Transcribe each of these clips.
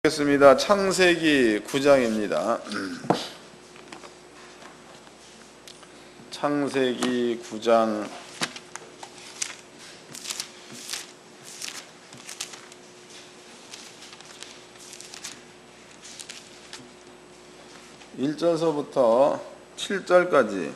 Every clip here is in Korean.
겠습니다. 창세기 9장입니다. 창세기 9장 1절서부터 7절까지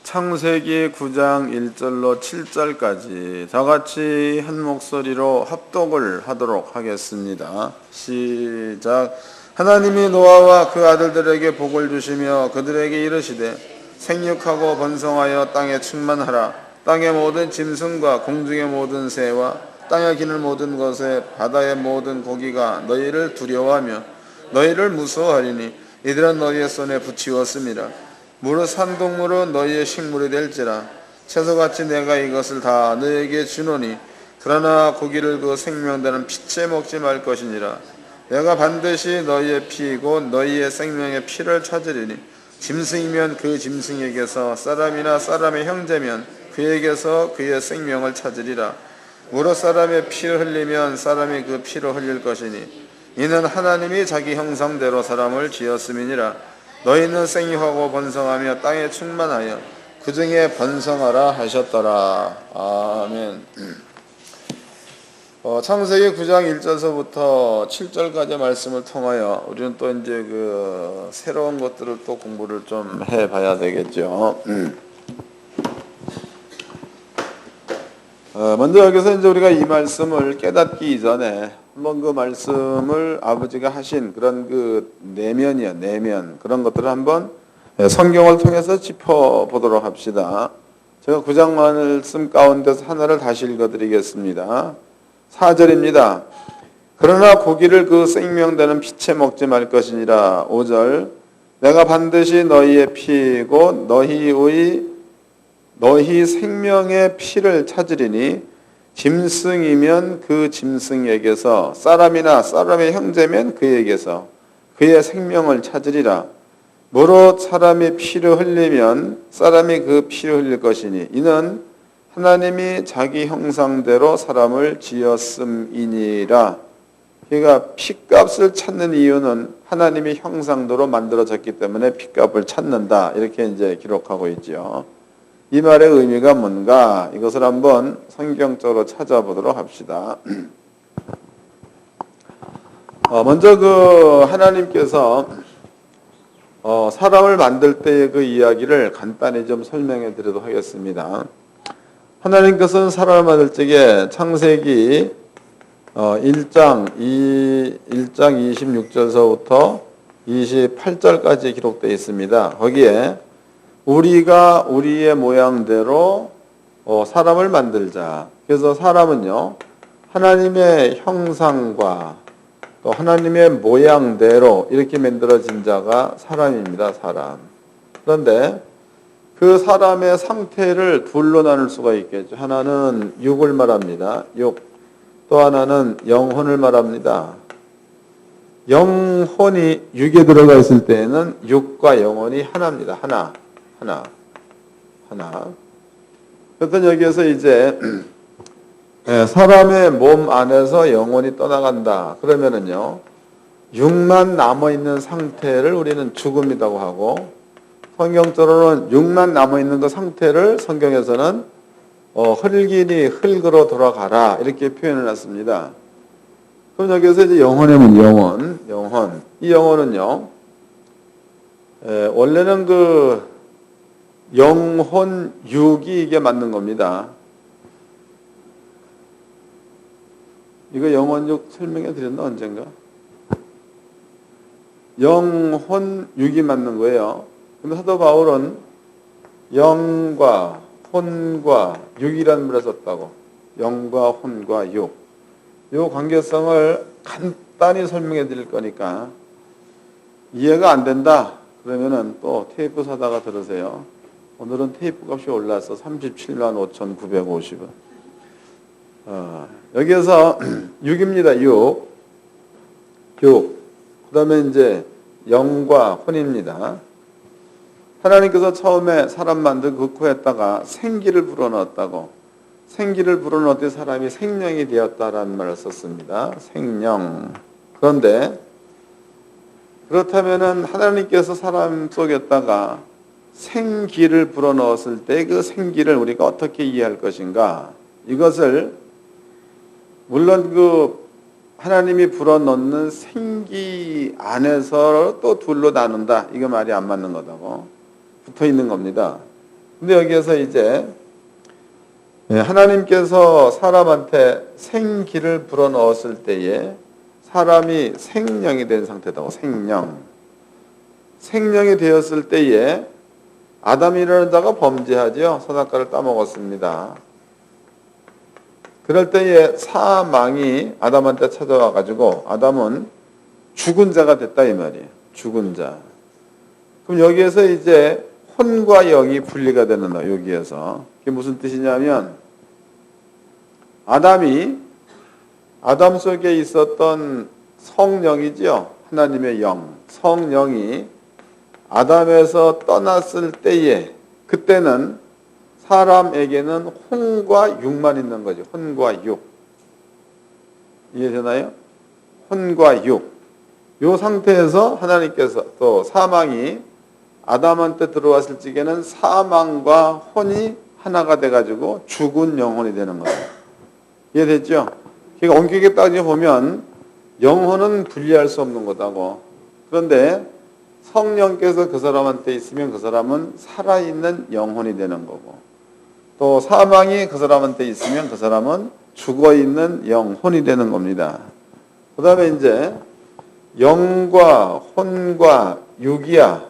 창세기 9장 1절로 7절까지 다같이 한 목소리로 합독을 하도록 하겠습니다. 시작. 하나님이 노아와 그 아들들에게 복을 주시며 그들에게 이르시되 생육하고 번성하여 땅에 충만하라. 땅의 모든 짐승과 공중의 모든 새와 땅에 기는 모든 것에 바다의 모든 고기가 너희를 두려워하며 너희를 무서워하리니 이들은 너희의 손에 붙이었음이라. 무릇 산동물은 너희의 식물이 될지라. 채소같이 내가 이것을 다 너희에게 주노니 그러나 고기를 그 생명되는 피채 먹지 말 것이니라. 내가 반드시 너희의 피이고 너희의 생명의 피를 찾으리니 짐승이면 그 짐승에게서 사람이나 사람의 형제면 그에게서 그의 생명을 찾으리라. 무릇 사람의 피를 흘리면 사람이 그 피를 흘릴 것이니 이는 하나님이 자기 형상대로 사람을 지었음이니라. 너희는 생육하고 번성하며 땅에 충만하여 그 중에 번성하라 하셨더라. 아멘. 창세기 9장 1절서부터 7절까지 말씀을 통하여 우리는 또 이제 그 새로운 것들을 또 공부를 좀 해봐야 되겠죠. 먼저 여기서 이제 우리가 이 말씀을 깨닫기 이전에 한번 그 말씀을 아버지가 하신 그런 그 내면 그런 것들을 한번 성경을 통해서 짚어보도록 합시다. 제가 9장 말씀 가운데서 하나를 다시 읽어드리겠습니다. 4절입니다. 그러나 고기를 그 생명되는 피채 먹지 말 것이니라. 5절. 내가 반드시 너희의 피이고 너희 생명의 피를 찾으리니 짐승이면 그 짐승에게서 사람이나 사람의 형제면 그에게서 그의 생명을 찾으리라. 무릇 사람이 피를 흘리면 사람이 그 피를 흘릴 것이니 이는 하나님이 자기 형상대로 사람을 지었음이니라. 그러니까 피값을 찾는 이유는 하나님이 형상대로 만들어졌기 때문에 피값을 찾는다. 이렇게 이제 기록하고 있죠. 이 말의 의미가 뭔가 이것을 한번 성경적으로 찾아보도록 합시다. 먼저 그 하나님께서 사람을 만들 때의 그 이야기를 간단히 좀 설명해 드리도록 하겠습니다. 하나님께서는 사람을 만들 적에 창세기 1장 26절서부터 28절까지 기록되어 있습니다. 거기에 우리가 우리의 모양대로 사람을 만들자. 그래서 사람은요, 하나님의 형상과 또 하나님의 모양대로 이렇게 만들어진 자가 사람입니다. 사람. 그런데 그 사람의 상태를 둘로 나눌 수가 있겠죠. 하나는 육을 말합니다. 육. 또 하나는 영혼을 말합니다. 영혼이 육에 들어가 있을 때에는 육과 영혼이 하나입니다. 하나. 그렇다면 여기에서 이제 사람의 몸 안에서 영혼이 떠나간다. 그러면은요, 육만 남아있는 상태를 우리는 죽음이라고 하고, 성경적으로는 육만 남아있는 그 상태를 성경에서는 흙이니 흙으로 돌아가라. 이렇게 표현을 했습니다. 그럼 여기에서 이제 영혼이면 영혼. 이 영혼은요, 원래는 그 영혼 육이 이게 맞는 겁니다. 이거 영혼 육 설명해 드렸나 언젠가? 영혼 육이 맞는 거예요. 근데 사도 바울은 영과 혼과 육이라는 말을 썼다고. 영과 혼과 육. 이 관계성을 간단히 설명해 드릴 거니까 이해가 안 된다. 그러면은 또 테이프 사다가 들으세요. 오늘은 테이프 값이 올라서 37만 5,950원. 여기에서 6입니다. 6. 그 다음에 이제 영과 혼입니다. 하나님께서 처음에 사람 만들고 그 코에다가 생기를 불어넣었다고. 생기를 불어넣을 사람이 생명이 되었다라는 말을 썼습니다. 생명. 그런데 그렇다면은 하나님께서 사람 속에다가 생기를 불어넣었을 때 그 생기를 우리가 어떻게 이해할 것인가? 이것을 물론 그 하나님이 불어넣는 생기 안에서 또 둘로 나눈다. 이거 말이 안 맞는 거다고 붙어 있는 겁니다. 근데 여기에서 이제 하나님께서 사람한테 생기를 불어넣었을 때에 사람이 생명이 된 상태다고. 생명이 되었을 때에 아담이라는 자가 범죄하죠. 선악과를 따먹었습니다. 그럴 때에 사망이 아담한테 찾아와 가지고 아담은 죽은 자가 됐다 이 말이에요. 죽은 자. 그럼 여기에서 이제 혼과 영이 분리가 되는 거. 여기에서 그게 무슨 뜻이냐면 아담 속에 있었던 성령이지요. 하나님의 영, 성령이 아담에서 떠났을 때에 그때는 사람에게는 혼과 육만 있는 거죠. 혼과 육. 이해되나요? 혼과 육. 이 상태에서 하나님께서 또 사망이 아담한테 들어왔을 적에는 사망과 혼이 하나가 돼가지고 죽은 영혼이 되는 거예요. 이해됐죠? 그러니까 엄격히 따져보면 영혼은 분리할 수 없는 거다고. 그런데 성령께서 그 사람한테 있으면 그 사람은 살아있는 영혼이 되는 거고 또 사망이 그 사람한테 있으면 그 사람은 죽어있는 영혼이 되는 겁니다. 그 다음에 이제 영과 혼과 육이야.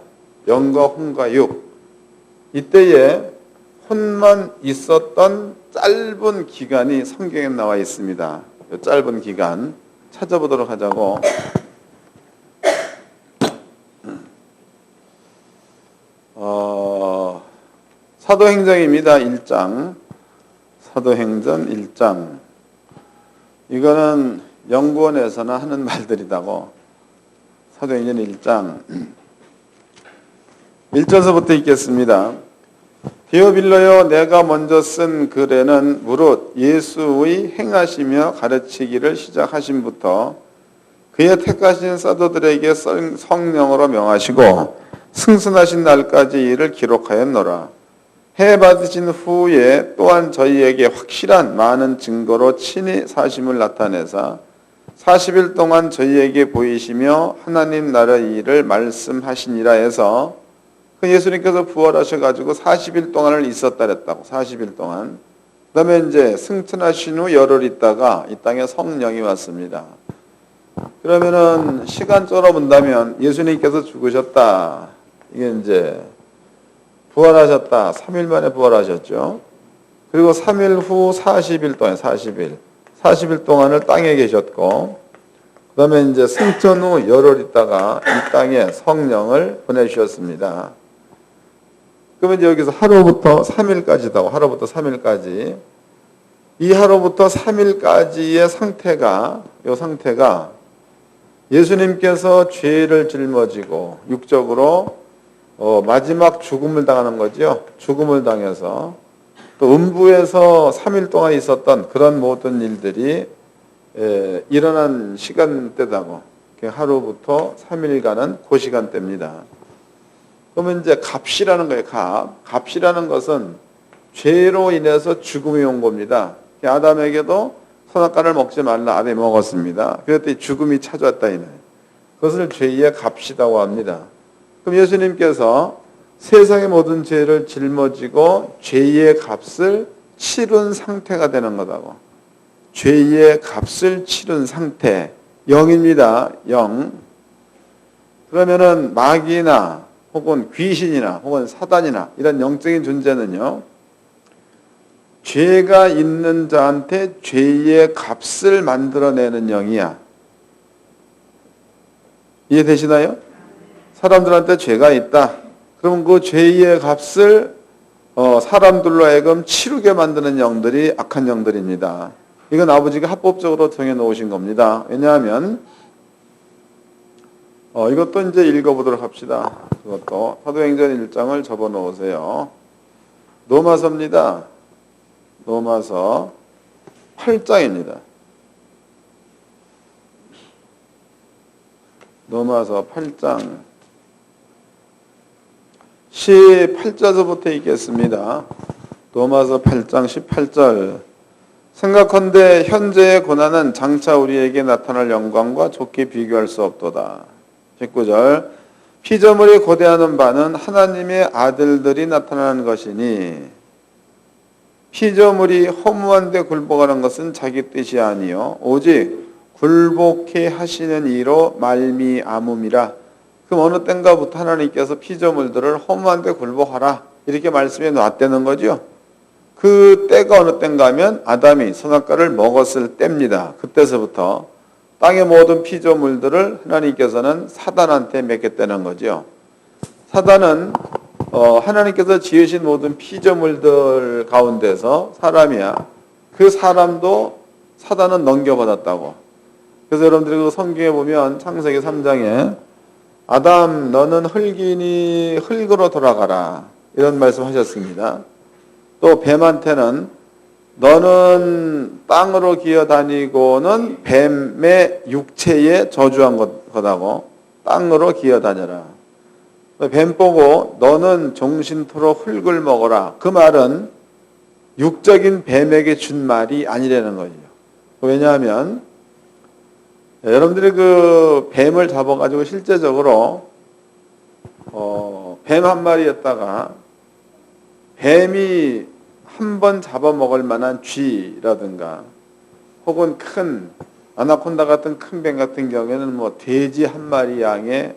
영과 혼과 육. 이때에 혼만 있었던 짧은 기간이 성경에 나와 있습니다. 짧은 기간 찾아보도록 하자고. 사도행전입니다. 1장. 사도행전 1장. 이거는 연구원에서나 하는 말들이다고. 사도행전 1장. 1절서부터 읽겠습니다. 디오빌로여, 내가 먼저 쓴 글에는 무릇 예수의 행하시며 가르치기를 시작하심부터 그의 택하신 사도들에게 성령으로 명하시고 승선하신 날까지 이를 기록하였노라. 해 받으신 후에 또한 저희에게 확실한 많은 증거로 친히 사심을 나타내사 40일 동안 저희에게 보이시며 하나님 나라의 일을 말씀하시니라 해서 그 예수님께서 부활하셔가지고 40일 동안을 있었다 그랬다고. 40일 동안. 그 다음에 이제 승천하신 후 열흘 있다가 이 땅에 성령이 왔습니다. 그러면은 시간적으로 본다면 예수님께서 죽으셨다. 이게 이제 부활하셨다. 3일 만에 부활하셨죠. 그리고 3일 후 40일 동안 40일 동안을 땅에 계셨고 그 다음에 이제 승천 후 열흘 있다가 이 땅에 성령을 보내주셨습니다. 그러면 이제 여기서 하루부터 3일까지다고. 하루부터 3일까지. 이 하루부터 3일까지의 상태가 이 상태가 예수님께서 죄를 짊어지고 육적으로 마지막 죽음을 당하는 거죠. 죽음을 당해서 또 음부에서 3일 동안 있었던 그런 모든 일들이 일어난 시간대다고. 하루부터 3일간은 그 시간대입니다. 그러면 이제 값이라는 거예요. 값이라는 것은 죄로 인해서 죽음이 온 겁니다. 아담에게도 선악과를 먹지 말라. 아담이 먹었습니다. 그랬더니 죽음이 찾아왔다. 그것을 죄의 값이라고 합니다. 그럼 예수님께서 세상의 모든 죄를 짊어지고 죄의 값을 치른 상태가 되는 거다고. 죄의 값을 치른 상태. 영입니다. 영. 그러면은 마귀나 혹은 귀신이나 혹은 사단이나 이런 영적인 존재는요. 죄가 있는 자한테 죄의 값을 만들어내는 영이야. 이해되시나요? 사람들한테 죄가 있다. 그럼 그 죄의 값을 사람들로 하여금 치르게 만드는 영들이 악한 영들입니다. 이건 아버지가 합법적으로 정해놓으신 겁니다. 왜냐하면 이것도 이제 읽어보도록 합시다. 그것도 사도행전 1장을 접어놓으세요. 로마서입니다. 로마서 8장입니다. 로마서 8장 18절부터 읽겠습니다. 로마서 8장 18절. 생각컨대 현재의 고난은 장차 우리에게 나타날 영광과 좋게 비교할 수 없도다. 19절. 피조물이 고대하는 바는 하나님의 아들들이 나타나는 것이니 피조물이 허무한 데 굴복하는 것은 자기 뜻이 아니요 오직 굴복해 하시는 이로 말미암음이라. 그럼 어느 땐가부터 하나님께서 피조물들을 허무한 데 굴복하라 이렇게 말씀해 놨다는 거죠. 그 때가 어느 땐가 하면 아담이 선악과를 먹었을 때입니다. 그때서부터 땅의 모든 피조물들을 하나님께서는 사단한테 맡겼다는 거죠. 사단은 하나님께서 지으신 모든 피조물들 가운데서 사람이야. 그 사람도 사단은 넘겨받았다고. 그래서 여러분들이 그 성경에 보면 창세기 3장에 아담 너는 흙이니 흙으로 돌아가라 이런 말씀하셨습니다. 또 뱀한테는 너는 땅으로 기어다니고는 뱀의 육체에 저주한 거다고 땅으로 기어다녀라. 뱀 보고 너는 종신토록 흙을 먹어라. 그 말은 육적인 뱀에게 준 말이 아니라는 거예요. 왜냐하면 여러분들이 그 뱀을 잡아가지고 실제적으로 뱀 한 마리였다가 뱀이 한 번 잡아먹을 만한 쥐라든가 혹은 큰 아나콘다 같은 큰 뱀 같은 경우에는 뭐 돼지 한 마리 양의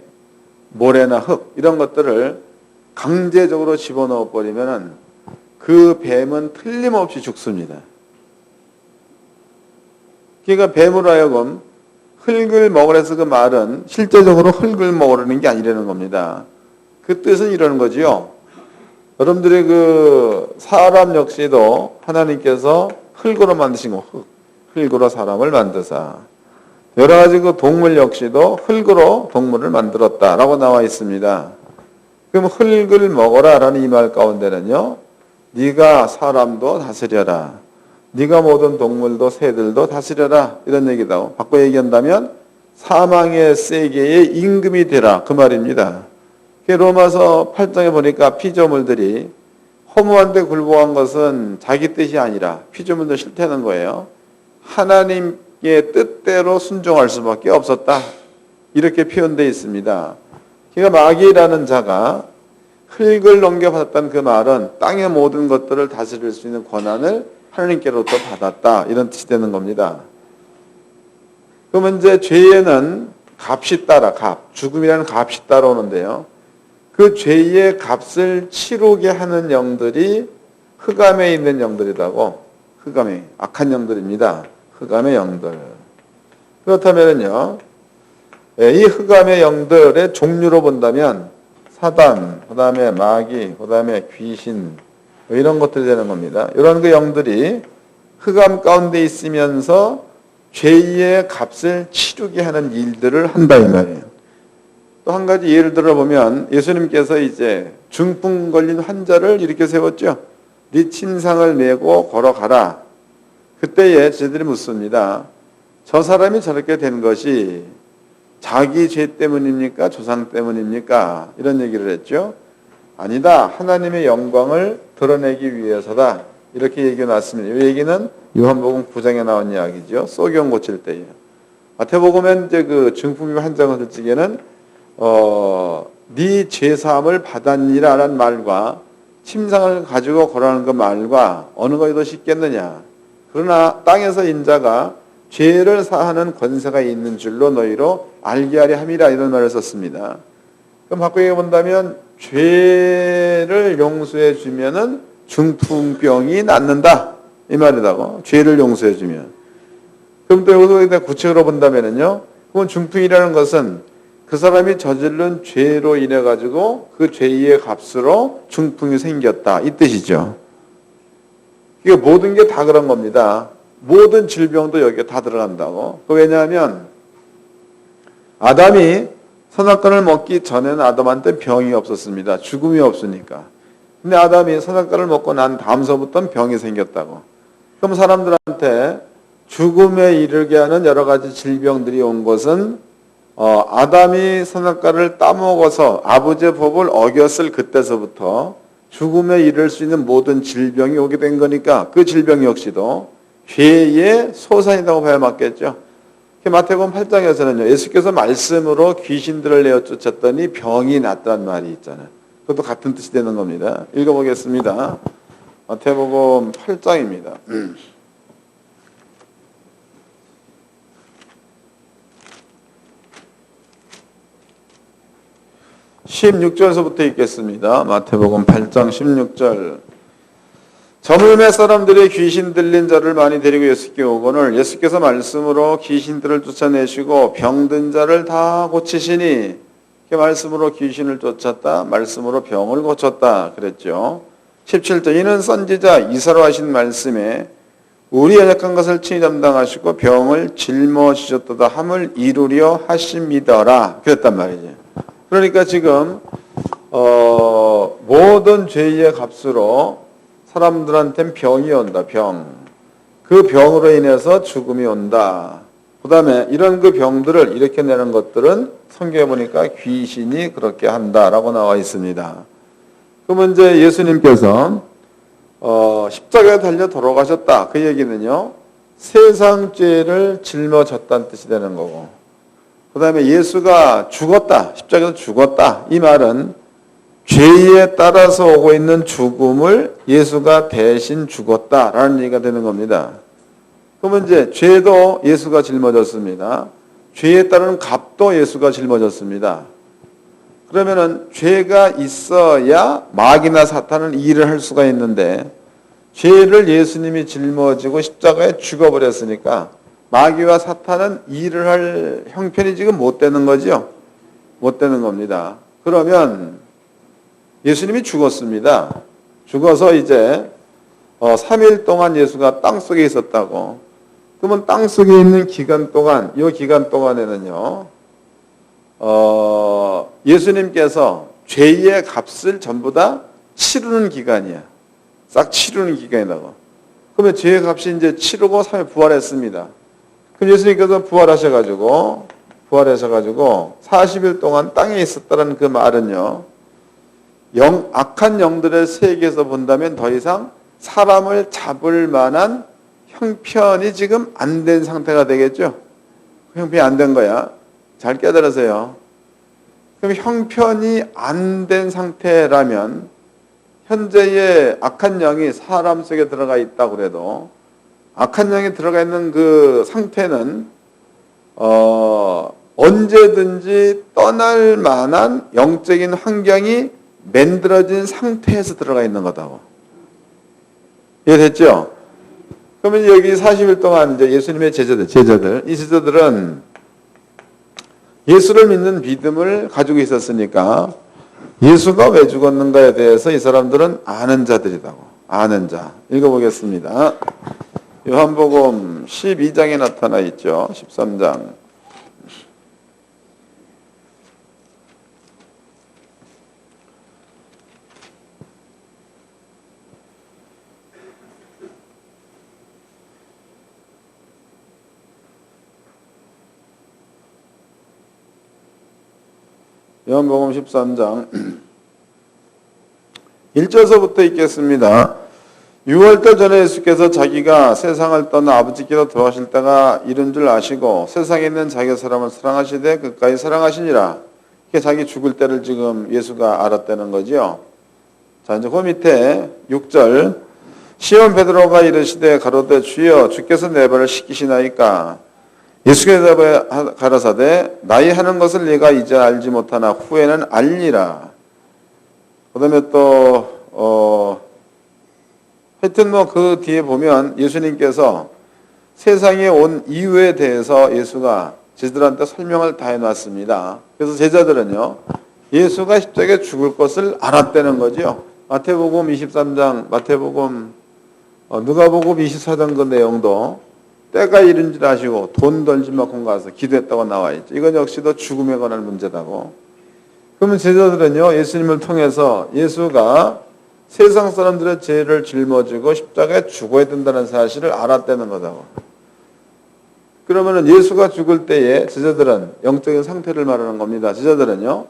모래나 흙 이런 것들을 강제적으로 집어넣어 버리면은 그 뱀은 틀림없이 죽습니다. 그러니까 뱀으로 하여금 흙을 먹으라 해서 그 말은 실제적으로 흙을 먹으라는 게 아니라는 겁니다. 그 뜻은 이러는 거지요. 여러분들이 그 사람 역시도 하나님께서 흙으로 만드신 거, 흙으로 사람을 만드사. 여러 가지 그 동물 역시도 흙으로 동물을 만들었다라고 나와 있습니다. 그럼 흙을 먹어라라는 이 말 가운데는요, 네가 사람도 다스려라, 네가 모든 동물도 새들도 다스려라 이런 얘기다. 바꿔 얘기한다면 사망의 세계의 임금이 되라 그 말입니다. 로마서 8장에 보니까 피조물들이 허무한 데 굴복한 것은 자기 뜻이 아니라 피조물도 싫다는 거예요. 하나님의 뜻대로 순종할 수밖에 없었다. 이렇게 표현되어 있습니다. 그러니까 마귀라는 자가 흙을 넘겨받았다는 그 말은 땅의 모든 것들을 다스릴 수 있는 권한을 하나님께로부터 받았다. 이런 뜻이 되는 겁니다. 그러면 이제 죄에는 값이 따라, 죽음이라는 값이 따라오는데요. 그 죄의 값을 치르게 하는 영들이 흑암에 있는 영들이라고. 흑암에 악한 영들입니다. 흑암의 영들. 그렇다면요, 이 흑암의 영들의 종류로 본다면 사단, 그 다음에 마귀, 그 다음에 귀신 이런 것들이 되는 겁니다. 이런 그 영들이 흑암 가운데 있으면서 죄의 값을 치르게 하는 일들을 한다 이 말이에요. 또 한 가지 예를 들어보면 예수님께서 이제 중풍 걸린 환자를 이렇게 세웠죠. 네 침상을 메고 걸어가라. 그때에 저희들이 묻습니다. 저 사람이 저렇게 된 것이 자기 죄 때문입니까? 조상 때문입니까? 이런 얘기를 했죠. 아니다. 하나님의 영광을 드러내기 위해서다. 이렇게 얘기가 났습니다. 이 얘기는 요한복음 9장에 나온 이야기죠. 소경 고칠 때예요. 마태복음엔 이제 그 중풍 환자가 될 적에는 네 죄사함을 받았니라라는 말과 침상을 가지고 걸어가는 그 말과 어느 것이 더 쉽겠느냐. 그러나 땅에서 인자가 죄를 사하는 권세가 있는 줄로 너희로 알게 하려 함이라 이런 말을 썼습니다. 그럼 바꾸게 본다면 죄를 용서해 주면은 중풍병이 낫는다 이 말이라고. 죄를 용서해 주면. 그럼 또 여기서 구체적으로 본다면은요. 그럼 중풍이라는 것은 그 사람이 저지른 죄로 인해 가지고 그 죄의 값으로 중풍이 생겼다 이 뜻이죠. 이게 모든 게 다 그런 겁니다. 모든 질병도 여기에 다 들어간다고. 왜냐하면 아담이 선악과를 먹기 전에는 아담한테 병이 없었습니다. 죽음이 없으니까. 근데 아담이 선악과를 먹고 난 다음서부터는 병이 생겼다고. 그럼 사람들한테 죽음에 이르게 하는 여러 가지 질병들이 온 것은 아담이 선악과를 따먹어서 아버지의 법을 어겼을 그때서부터 죽음에 이를 수 있는 모든 질병이 오게 된 거니까 그 질병 역시도 죄의 소산이라고 봐야 맞겠죠. 마태복음 8장에서는요, 예수께서 말씀으로 귀신들을 내어 쫓았더니 병이 났다는 말이 있잖아요. 그것도 같은 뜻이 되는 겁니다. 읽어보겠습니다. 마태복음 8장입니다. 16절서부터 읽겠습니다. 마태복음 8장 16절. 저물매 사람들이 귀신 들린 자를 많이 데리고 예수께 오거늘 예수께서 말씀으로 귀신들을 쫓아내시고 병든 자를 다 고치시니, 말씀으로 귀신을 쫓았다, 말씀으로 병을 고쳤다 그랬죠. 17절. 이는 선지자 이사로 하신 말씀에 우리 연약한 것을 친히 담당하시고 병을 짊어지셨도다 함을 이루려 하심이더라 그랬단 말이죠. 그러니까 지금 모든 죄의 값으로 사람들한테는 병이 온다. 병. 그 병으로 인해서 죽음이 온다. 그 다음에 이런 그 병들을 일으켜내는 것들은 성경에 보니까 귀신이 그렇게 한다라고 나와 있습니다. 그러면 이제 예수님께서 십자가에 달려 돌아가셨다. 그 얘기는요, 세상 죄를 짊어졌다는 뜻이 되는 거고, 그 다음에 예수가 죽었다. 십자가에서 죽었다. 이 말은 죄에 따라서 오고 있는 죽음을 예수가 대신 죽었다라는 얘기가 되는 겁니다. 그러면 이제 죄도 예수가 짊어졌습니다. 죄에 따른 값도 예수가 짊어졌습니다. 그러면은 죄가 있어야 마귀나 사탄은 일을 할 수가 있는데 죄를 예수님이 짊어지고 십자가에 죽어버렸으니까 마귀와 사탄은 일을 할 형편이 지금 못 되는 거죠. 못 되는 겁니다. 그러면 예수님이 죽었습니다. 죽어서 이제 3일 동안 예수가 땅속에 있었다고. 그러면 땅속에 있는 기간 동안, 이 기간 동안에는요, 예수님께서 죄의 값을 전부 다 치르는 기간이야. 싹 치르는 기간이라고. 그러면 죄의 값이 이제 치르고 3일 부활했습니다. 그럼 예수님께서 부활하셔가지고 40일 동안 땅에 있었다는 그 말은요, 악한 영들의 세계에서 본다면 더 이상 사람을 잡을 만한 형편이 지금 안 된 상태가 되겠죠. 그 형편이 안 된 거야. 잘 깨달으세요. 그럼 형편이 안 된 상태라면 현재의 악한 영이 사람 속에 들어가 있다고 그래도 악한 영이 들어가 있는 그 상태는 언제든지 떠날 만한 영적인 환경이 만들어진 상태에서 들어가 있는 거다고. 이해됐죠? 그러면 여기 40일 동안 이제 예수님의 제자들, 이 제자들은 예수를 믿는 믿음을 가지고 있었으니까 예수가 왜 죽었는가에 대해서 이 사람들은 아는 자들이라고. 아는 자. 읽어보겠습니다. 요한복음 12장에 나타나 있죠. 13장. 요한복음 13장 1절서부터 읽겠습니다. 6월달 전에 예수께서 자기가 세상을 떠나 아버지께로 돌아가실 때가 이른 줄 아시고 세상에 있는 자기 사람을 사랑하시되 끝까지 사랑하시니라. 이게 자기 죽을 때를 지금 예수가 알았다는 거죠. 자, 이제 그 밑에 6절. 시몬 베드로가 이르시되 가로되 주여 주께서 내 발을 씻기시나이까. 예수께서 가라사대 나의 하는 것을 네가 이제 알지 못하나 후에는 알리라. 그 다음에 또 하여튼 뭐 그 뒤에 보면 예수님께서 세상에 온 이유에 대해서 예수가 제자들한테 설명을 다 해놨습니다. 그래서 제자들은요, 예수가 십자가에 죽을 것을 알았다는 거죠. 마태복음 23장, 누가복음 24장 그 내용도 때가 이른 줄 아시고 돈 던진 만큼 가서 기도했다고 나와 있죠. 이건 역시도 죽음에 관한 문제다고. 그러면 제자들은요, 예수님을 통해서 예수가 세상 사람들의 죄를 짊어지고 십자가에 죽어야 된다는 사실을 알았다는 거다고. 그러면은 예수가 죽을 때에 제자들은 영적인 상태를 말하는 겁니다. 제자들은요,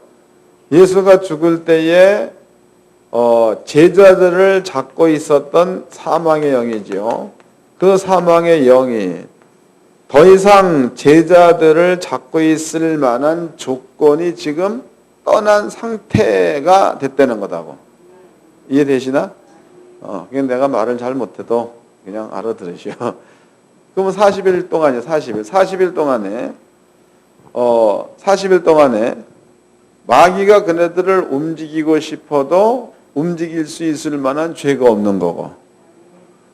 예수가 죽을 때에 제자들을 잡고 있었던 사망의 영이지요. 그 사망의 영이 더 이상 제자들을 잡고 있을 만한 조건이 지금 떠난 상태가 됐다는 거다고. 이해되시나? 그냥 내가 말을 잘 못해도 그냥 알아들으시오. 그러면 40일 동안이요, 40일. 40일 동안에 마귀가 그네들을 움직이고 싶어도 움직일 수 있을 만한 죄가 없는 거고.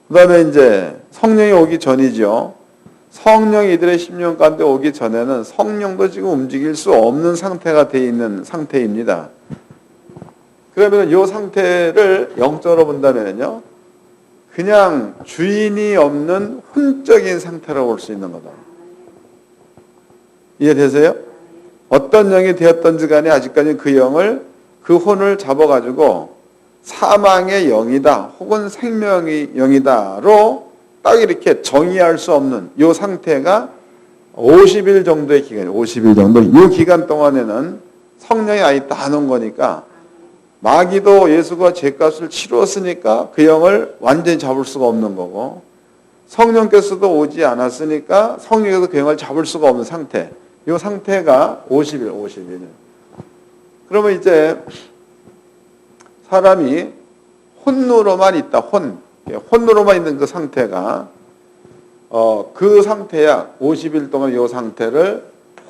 그 다음에 이제 성령이 오기 전이죠. 성령이 이들의 심령 가운데 오기 전에는 성령도 지금 움직일 수 없는 상태가 되어 있는 상태입니다. 그러면 이 상태를 영적으로 본다면요, 그냥 주인이 없는 혼적인 상태라고 볼 수 있는 거다. 이해되세요? 어떤 영이 되었던지 간에 아직까지 그 영을, 그 혼을 잡아가지고 사망의 영이다 혹은 생명의 영이다로 딱 이렇게 정의할 수 없는 이 상태가 50일 정도의 기간, 50일 정도, 이 기간 동안에는 성령이 아예 따놓은 거니까 마귀도 예수가 죄값을 치루었으니까 그 영을 완전히 잡을 수가 없는 거고, 성령께서도 오지 않았으니까 성령께서 그 영을 잡을 수가 없는 상태. 이 상태가 50일. 그러면 이제 사람이 혼으로만 있다. 혼으로만 있는 그 상태가 그 상태야. 50일 동안 이 상태를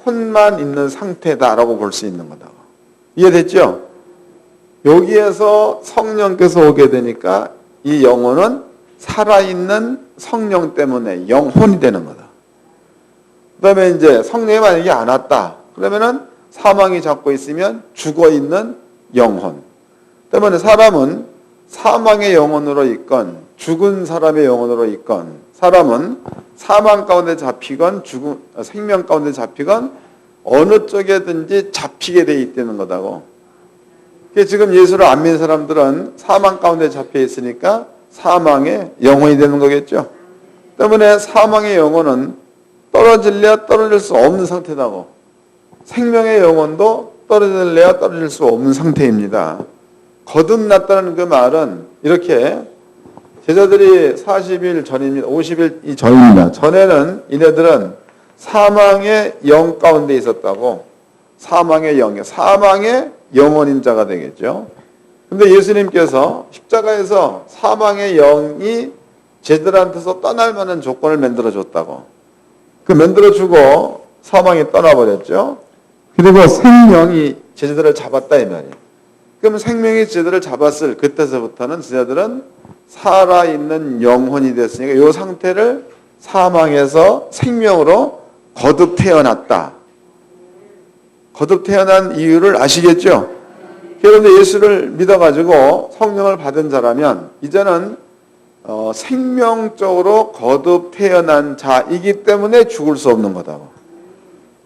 혼만 있는 상태다라고 볼 수 있는 거다. 이해됐죠? 여기에서 성령께서 오게 되니까 이 영혼은 살아있는 성령 때문에 영혼이 되는 거다. 그 다음에 이제 성령이 만약에 안 왔다. 그러면은 사망이 잡고 있으면 죽어있는 영혼. 때문에 사람은 사망의 영혼으로 있건 죽은 사람의 영혼으로 있건, 사람은 사망 가운데 잡히건 생명 가운데 잡히건 어느 쪽에든지 잡히게 돼 있다는 거다고. 지금 예수를 안 믿는 사람들은 사망 가운데 잡혀 있으니까 사망의 영혼이 되는 거겠죠. 때문에 사망의 영혼은 떨어질래야 떨어질 수 없는 상태다고. 생명의 영혼도 떨어질래야 떨어질 수 없는 상태입니다. 거듭났다는 그 말은 이렇게 제자들이 40일 전입니다. 50일 전입니다. 전에는 이네들은 사망의 영 가운데 있었다고. 사망의 영혼인 자가 되겠죠. 근데 예수님께서 십자가에서 사망의 영이 제자들한테서 떠날 만한 조건을 만들어줬다고. 그 만들어주고 사망이 떠나버렸죠. 그리고 생명이 제자들을 잡았다 이 말이에요. 그럼 생명이 제자들을 잡았을 그때서부터는 제자들은 살아있는 영혼이 됐으니까 이 상태를 사망에서 생명으로 거듭 태어났다. 거듭 태어난 이유를 아시겠죠? 여러분들 예수를 믿어가지고 성령을 받은 자라면 이제는 생명적으로 거듭 태어난 자이기 때문에 죽을 수 없는 거다고.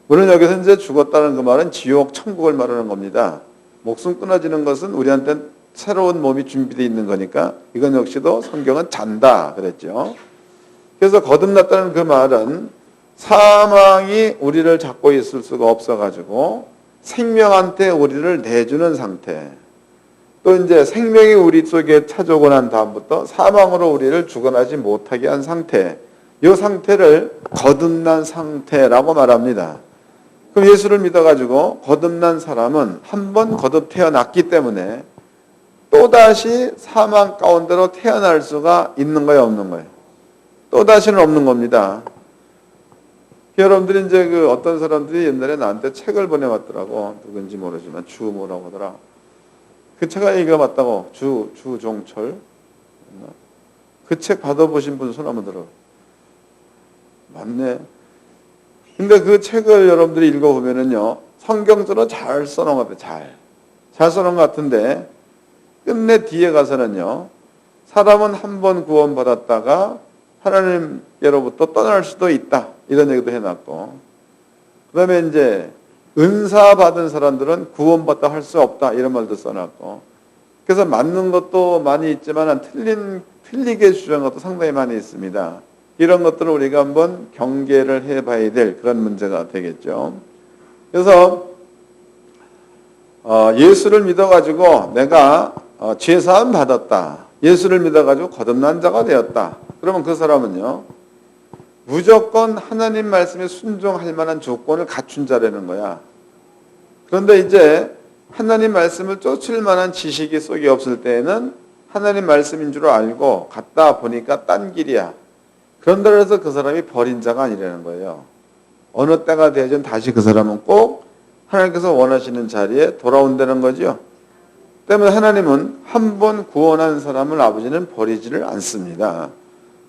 물론 여기서 이제 죽었다는 그 말은 지옥, 천국을 말하는 겁니다. 목숨 끊어지는 것은 우리한테 새로운 몸이 준비되어 있는 거니까 이건 역시도 성경은 잔다 그랬죠. 그래서 거듭났다는 그 말은 사망이 우리를 잡고 있을 수가 없어가지고 생명한테 우리를 내주는 상태. 또 이제 생명이 우리 속에 찾아오고 난 다음부터 사망으로 우리를 죽어나지 못하게 한 상태. 이 상태를 거듭난 상태라고 말합니다. 그럼 예수를 믿어가지고 거듭난 사람은 한 번 거듭 태어났기 때문에 또다시 사망 가운데로 태어날 수가 있는 거예요, 없는 거예요? 또다시는 없는 겁니다. 여러분들이 이제 그 어떤 사람들이 옛날에 나한테 책을 보내왔더라고. 누군지 모르지만 뭐라고 하더라. 그 책을 읽어봤다고. 주종철. 그 책 받아보신 분 손 한번 들어. 맞네. 근데 그 책을 여러분들이 읽어보면은요, 성경적으로 잘 써놓은 것 같아요. 잘 써놓은 것 같은데, 끝내 뒤에 가서는요, 사람은 한 번 구원받았다가 하나님께로부터 떠날 수도 있다. 이런 얘기도 해놨고, 그 다음에 이제 은사 받은 사람들은 구원받다 할 수 없다. 이런 말도 써놨고, 그래서 맞는 것도 많이 있지만 틀리게 주장한 것도 상당히 많이 있습니다. 이런 것들을 우리가 한번 경계를 해봐야 될 그런 문제가 되겠죠. 그래서 예수를 믿어가지고 내가 죄사함 받았다. 예수를 믿어가지고 거듭난 자가 되었다. 그러면 그 사람은요, 무조건 하나님 말씀에 순종할 만한 조건을 갖춘 자라는 거야. 그런데 이제 하나님 말씀을 쫓을 만한 지식이 속에 없을 때에는 하나님 말씀인 줄 알고 갔다 보니까 딴 길이야. 그런다 해서 그 사람이 버린 자가 아니라는 거예요. 어느 때가 되든 다시 그 사람은 꼭 하나님께서 원하시는 자리에 돌아온다는 거죠. 때문에 하나님은 한 번 구원한 사람을 아버지는 버리지를 않습니다.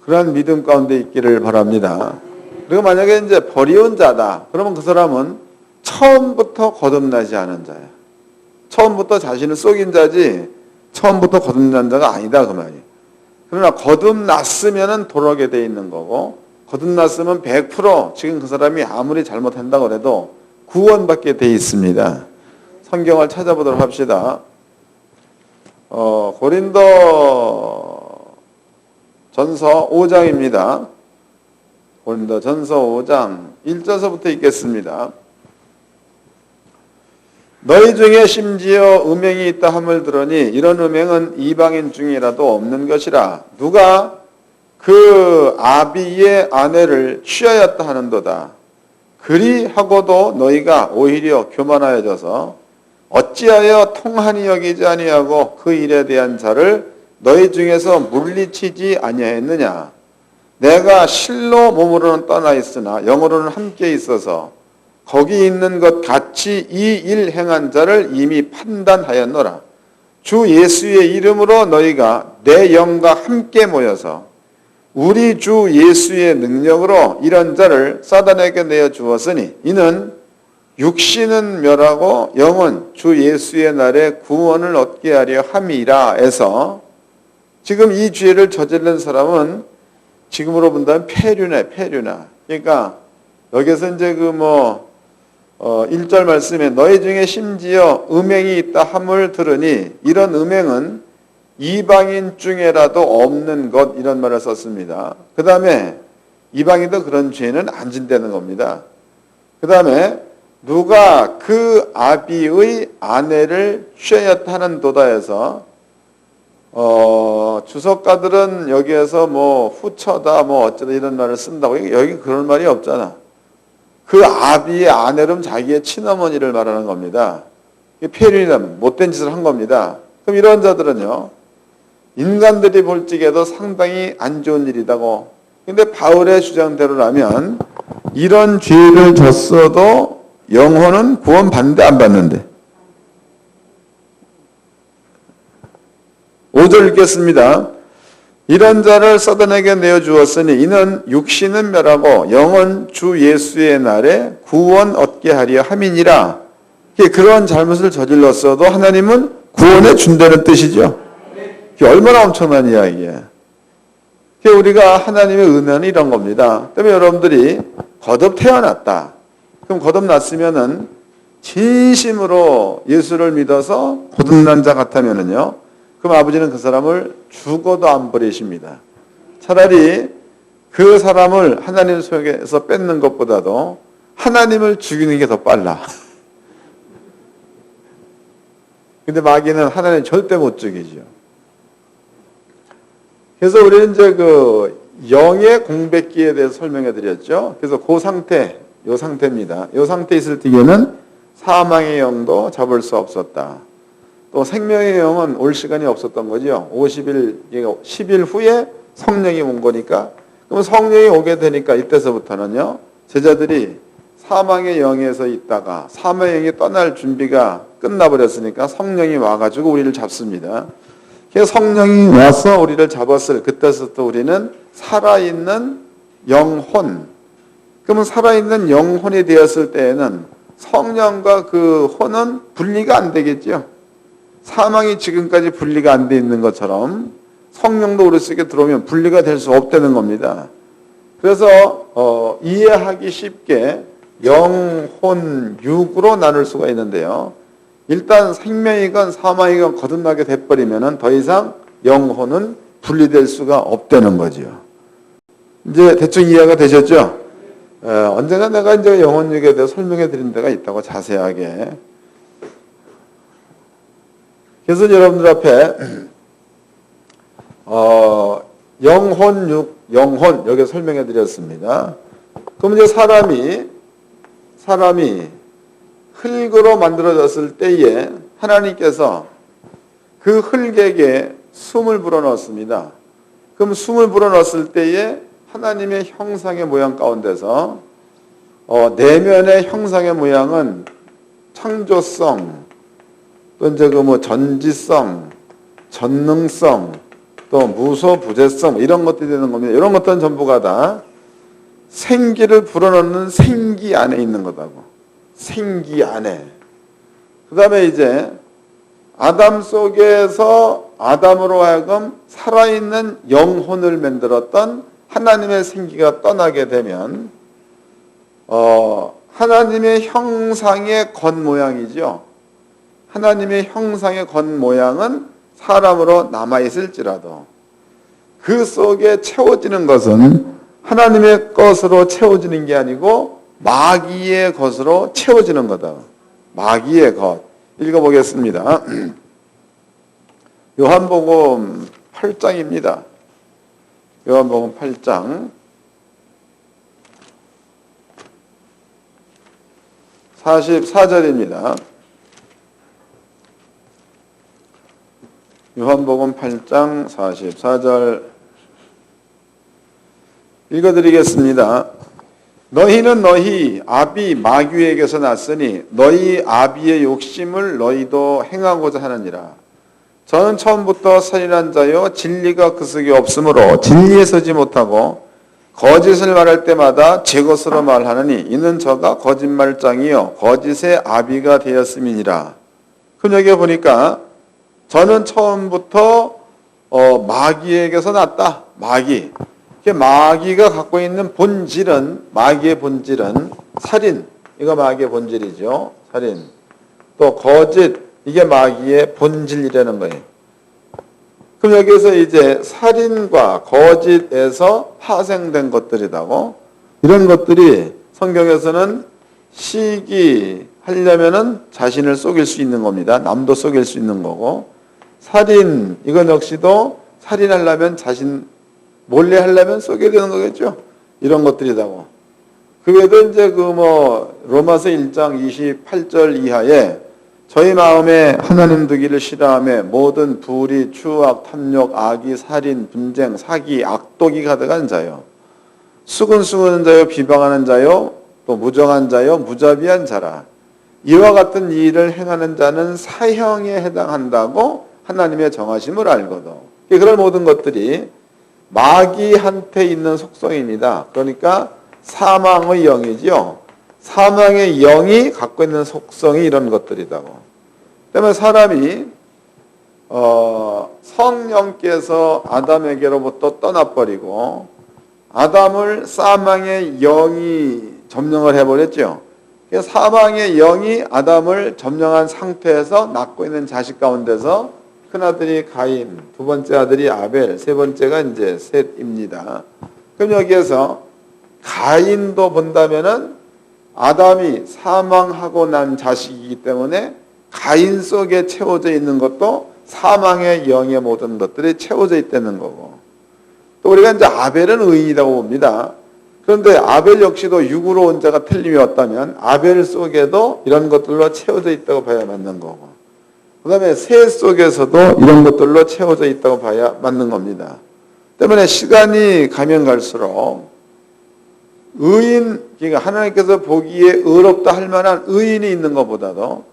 그러한 믿음 가운데 있기를 바랍니다. 그리고 만약에 이제 버리운 자다. 그러면 그 사람은 처음부터 거듭나지 않은 자야. 처음부터 자신을 속인 자지 처음부터 거듭난 자가 아니다 그 말이에요. 그러나 거듭났으면 돌아오게 돼 있는 거고, 거듭났으면 100% 지금 그 사람이 아무리 잘못한다고 해도 구원받게 돼 있습니다. 성경을 찾아보도록 합시다. 고린도 전서 5장입니다. 고린도 전서 5장 1절서부터 읽겠습니다. 너희 중에 심지어 음행이 있다 함을 들으니 이런 음행은 이방인 중이라도 없는 것이라. 누가 그 아비의 아내를 취하였다 하는도다. 그리하고도 너희가 오히려 교만하여져서 어찌하여 통한이 여기지 아니하고 그 일에 대한 자를 너희 중에서 물리치지 아니하였느냐. 내가 실로 몸으로는 떠나 있으나 영으로는 함께 있어서 거기 있는 것 같이 이 일 행한 자를 이미 판단하였노라. 주 예수의 이름으로 너희가 내 영과 함께 모여서 우리 주 예수의 능력으로 이런 자를 사단에게 내어 주었으니 이는 육신은 멸하고 영은 주 예수의 날에 구원을 얻게 하려 함이라 해서, 지금 이 죄를 저지른 사람은 지금으로 본다면 폐류나. 그러니까 여기서 이제 1절 말씀에 너희 중에 심지어 음행이 있다 함을 들으니 이런 음행은 이방인 중에라도 없는 것, 이런 말을 썼습니다. 그 다음에 이방인도 그런 죄는 안 진다는 겁니다. 그 다음에 누가 그 아비의 아내를 취하였다 하는도다 해서 주석가들은 여기에서 후처다 어쩌다 이런 말을 쓴다고. 여기 그런 말이 없잖아. 그 아비의 아내는 자기의 친어머니를 말하는 겁니다. 폐륜이라면 못된 짓을 한 겁니다. 그럼 이런 자들은요, 인간들이 볼 적에도 상당히 안 좋은 일이다고. 근데 바울의 주장대로라면 이런 죄를 졌어도 영혼은 구원 받는데 안 받는데. 5절 읽겠습니다. 이런 자를 사단에게 내어주었으니 이는 육신은 멸하고 영은 주 예수의 날에 구원 얻게 하려 함이니라. 그런 잘못을 저질렀어도 하나님은 구원해 준다는 뜻이죠. 얼마나 엄청난 이야기예요. 우리가 하나님의 은혜는 이런 겁니다. 때문에 여러분들이 거듭 태어났다. 그럼 거듭났으면은 진심으로 예수를 믿어서 거듭난 자 같다면은요, 그럼 아버지는 그 사람을 죽어도 안 버리십니다. 차라리 그 사람을 하나님 속에서 뺏는 것보다도 하나님을 죽이는 게 더 빨라. 근데 마귀는 하나님 절대 못 죽이죠. 그래서 우리는 이제 영의 공백기에 대해서 설명해 드렸죠. 그래서 그 상태, 요 상태입니다. 요 상태에 있을 때에는 사망의 영도 잡을 수 없었다. 또 생명의 영은 올 시간이 없었던 거죠. 10일 후에 성령이 온 거니까. 그럼 성령이 오게 되니까 이때서부터는요, 제자들이 사망의 영에서 있다가 사망의 영이 떠날 준비가 끝나버렸으니까 성령이 와가지고 우리를 잡습니다. 그래서 성령이 와서 우리를 잡았을 그때서부터 우리는 살아있는 영혼. 그러면 살아있는 영혼이 되었을 때에는 성령과 그 혼은 분리가 안 되겠죠. 사망이 지금까지 분리가 안 돼 있는 것처럼 성령도 우리 속에 들어오면 분리가 될 수 없다는 겁니다. 그래서 이해하기 쉽게 영혼, 육으로 나눌 수가 있는데요. 일단 생명이건 사망이건 거듭나게 돼버리면은 더 이상 영혼은 분리될 수가 없다는 거죠. 이제 대충 이해가 되셨죠? 언젠가 내가 이제 영혼육에 대해 설명해 드린 데가 있다고 자세하게. 그래서 여러분들 앞에 영혼육, 영혼 여기 설명해 드렸습니다. 그럼 이제 사람이 흙으로 만들어졌을 때에 하나님께서 그 흙에게 숨을 불어넣었습니다. 그럼 숨을 불어넣었을 때에 하나님의 형상의 모양 가운데서 내면의 형상의 모양은 창조성, 또 이제 전지성, 전능성, 또 무소부재성 이런 것들이 되는 겁니다. 이런 것들은 전부가 다 생기를 불어넣는 생기 안에 있는 거다고. 생기 안에. 그 다음에 이제 아담 속에서 아담으로 하여금 살아있는 영혼을 만들었던 하나님의 생기가 떠나게 되면 하나님의 형상의 겉모양이죠. 하나님의 형상의 겉모양은 사람으로 남아있을지라도 그 속에 채워지는 것은 하나님의 것으로 채워지는 게 아니고 마귀의 것으로 채워지는 거다. 마귀의 것. 읽어보겠습니다. 요한복음 8장입니다. 요한복음 8장 44절입니다. 요한복음 8장 44절 읽어드리겠습니다. 너희는 너희 아비 마귀에게서 났으니 너희 아비의 욕심을 너희도 행하고자 하느니라. 저는 처음부터 살인한 자요 진리가 그 속에 없으므로 진리에 서지 못하고 거짓을 말할 때마다 제 것으로 말하느니 이는 저가 거짓말장이요 거짓의 아비가 되었음이니라. 그럼 여기 보니까 저는 처음부터 마귀에게서 났다. 마귀. 마귀가 갖고 있는 본질은, 마귀의 본질은 살인. 이거 마귀의 본질이죠. 살인. 또 거짓. 이게 마귀의 본질이라는 거예요. 그럼 여기서 이제 살인과 거짓에서 파생된 것들이라고. 이런 것들이 성경에서는 시기하려면은 자신을 속일 수 있는 겁니다. 남도 속일 수 있는 거고. 살인, 이건 역시도 살인하려면 자신 몰래 하려면 속여야 되는 거겠죠. 이런 것들이라고. 그 외에도 이제 로마서 1장 28절 이하에 저희 마음에 하나님 두기를 싫어하며 모든 불의, 추악, 탐욕, 악의, 살인, 분쟁, 사기, 악독이 가득한 자요. 수근수근한 자요, 비방하는 자요, 또 무정한 자요, 무자비한 자라. 이와 같은 일을 행하는 자는 사형에 해당한다고 하나님의 정하심을 알거든. 그런 모든 것들이 마귀한테 있는 속성입니다. 그러니까 사망의 영이지요. 사망의 영이 갖고 있는 속성이 이런 것들이라고. 때문에 사람이 성령께서 아담에게로부터 떠나버리고 아담을 사망의 영이 점령을 해버렸죠. 사망의 영이 아담을 점령한 상태에서 낳고 있는 자식 가운데서 큰아들이 가인, 두 번째 아들이 아벨, 세 번째가 이제 셋입니다. 그럼 여기에서 가인도 본다면은 아담이 사망하고 난 자식이기 때문에 가인 속에 채워져 있는 것도 사망의 영의 모든 것들이 채워져 있다는 거고. 또 우리가 이제 아벨은 의인이라고 봅니다. 그런데 아벨 역시도 육으로 온 자가 틀림이 없다면 아벨 속에도 이런 것들로 채워져 있다고 봐야 맞는 거고. 그 다음에 새 속에서도 이런 것들로 채워져 있다고 봐야 맞는 겁니다. 때문에 시간이 가면 갈수록 의인, 그러니까 하나님께서 보기에 의롭다 할 만한 의인이 있는 것보다도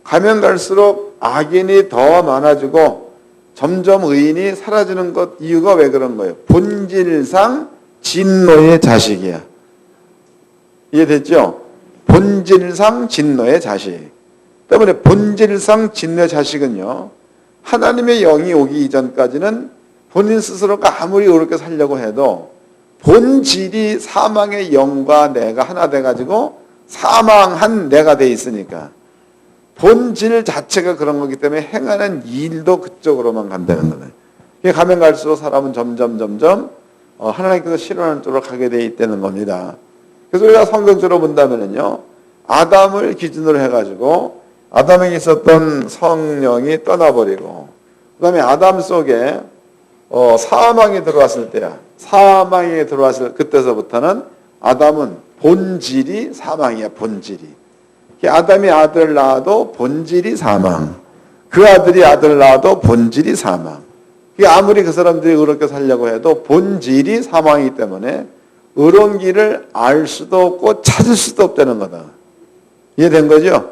가면 갈수록 악인이 더 많아지고 점점 의인이 사라지는 것 이유가 왜 그런 거예요? 본질상 진노의 자식이야. 이해됐죠? 본질상 진노의 자식. 때문에 본질상 진노의 자식은요, 하나님의 영이 오기 이전까지는 본인 스스로가 아무리 의롭게 살려고 해도 본질이 사망의 영과 내가 하나 돼가지고 사망한 내가 돼 있으니까 본질 자체가 그런 거기 때문에 행하는 일도 그쪽으로만 간다는 거예요. 가면 갈수록 사람은 점점 하나님께서 싫어하는 쪽으로 가게 돼 있다는 겁니다. 그래서 우리가 성경적으로 본다면요, 아담을 기준으로 해가지고 아담에게 있었던 성령이 떠나버리고, 그 다음에 아담 속에 사망이 들어왔을 때야. 사망이 들어왔을 그때서부터는 아담은 본질이 사망이야. 본질이. 아담이 아들 낳아도 본질이 사망. 그 아들이 아들 낳아도 본질이 사망. 아무리 그 사람들이 의롭게 살려고 해도 본질이 사망이기 때문에 의로운 길을 알 수도 없고 찾을 수도 없다는 거다. 이해된 거죠?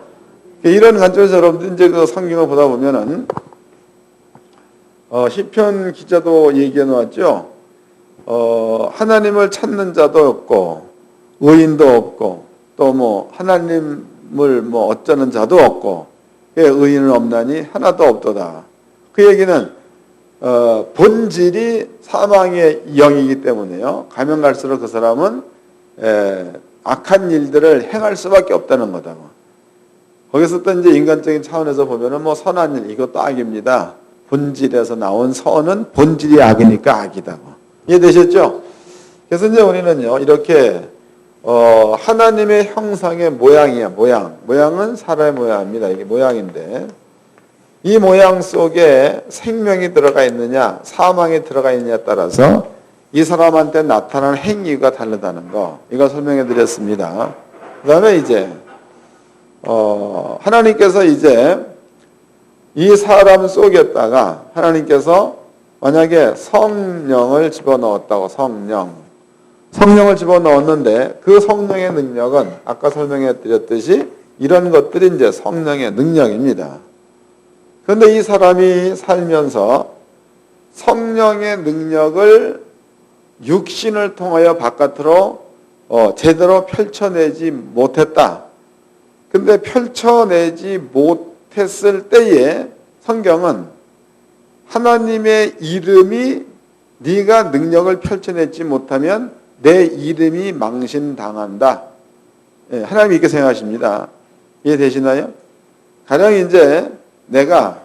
이런 관점에서 여러분들 이제 그 성경을 보다 보면은 시편 기자도 얘기해 놓았죠. 하나님을 찾는 자도 없고 의인도 없고 또 뭐 하나님을 뭐 어쩌는 자도 없고 의인은 없나니 하나도 없도다. 그 얘기는 본질이 사망의 영이기 때문에요. 가면 갈수록 그 사람은 악한 일들을 행할 수밖에 없다는 거다. 거기서 또 이제 인간적인 차원에서 보면은 뭐 선한 일 이것도 악입니다. 본질에서 나온 선은 본질이 악이니까 악이다. 이해되셨죠? 그래서 이제 우리는요 이렇게 하나님의 형상의 모양이야. 모양은 사람의 모양입니다. 이게 모양인데 이 모양 속에 생명이 들어가 있느냐 사망이 들어가 있느냐에 따라서 이 사람한테 나타나는 행위가 다르다는 거 이거 설명해 드렸습니다. 그 다음에 이제 하나님께서 이제 이 사람 속에다가 하나님께서 만약에 성령을 집어넣었다고 성령을 집어넣었는데 그 성령의 능력은 아까 설명해 드렸듯이 이런 것들이 이제 성령의 능력입니다. 그런데 이 사람이 살면서 성령의 능력을 육신을 통하여 바깥으로 제대로 펼쳐내지 못했다. 근데 펼쳐내지 못했을 때에 성경은 하나님의 이름이 네가 능력을 펼쳐내지 못하면 내 이름이 망신당한다. 하나님이 이렇게 생각하십니다. 이해되시나요? 가령 이제 내가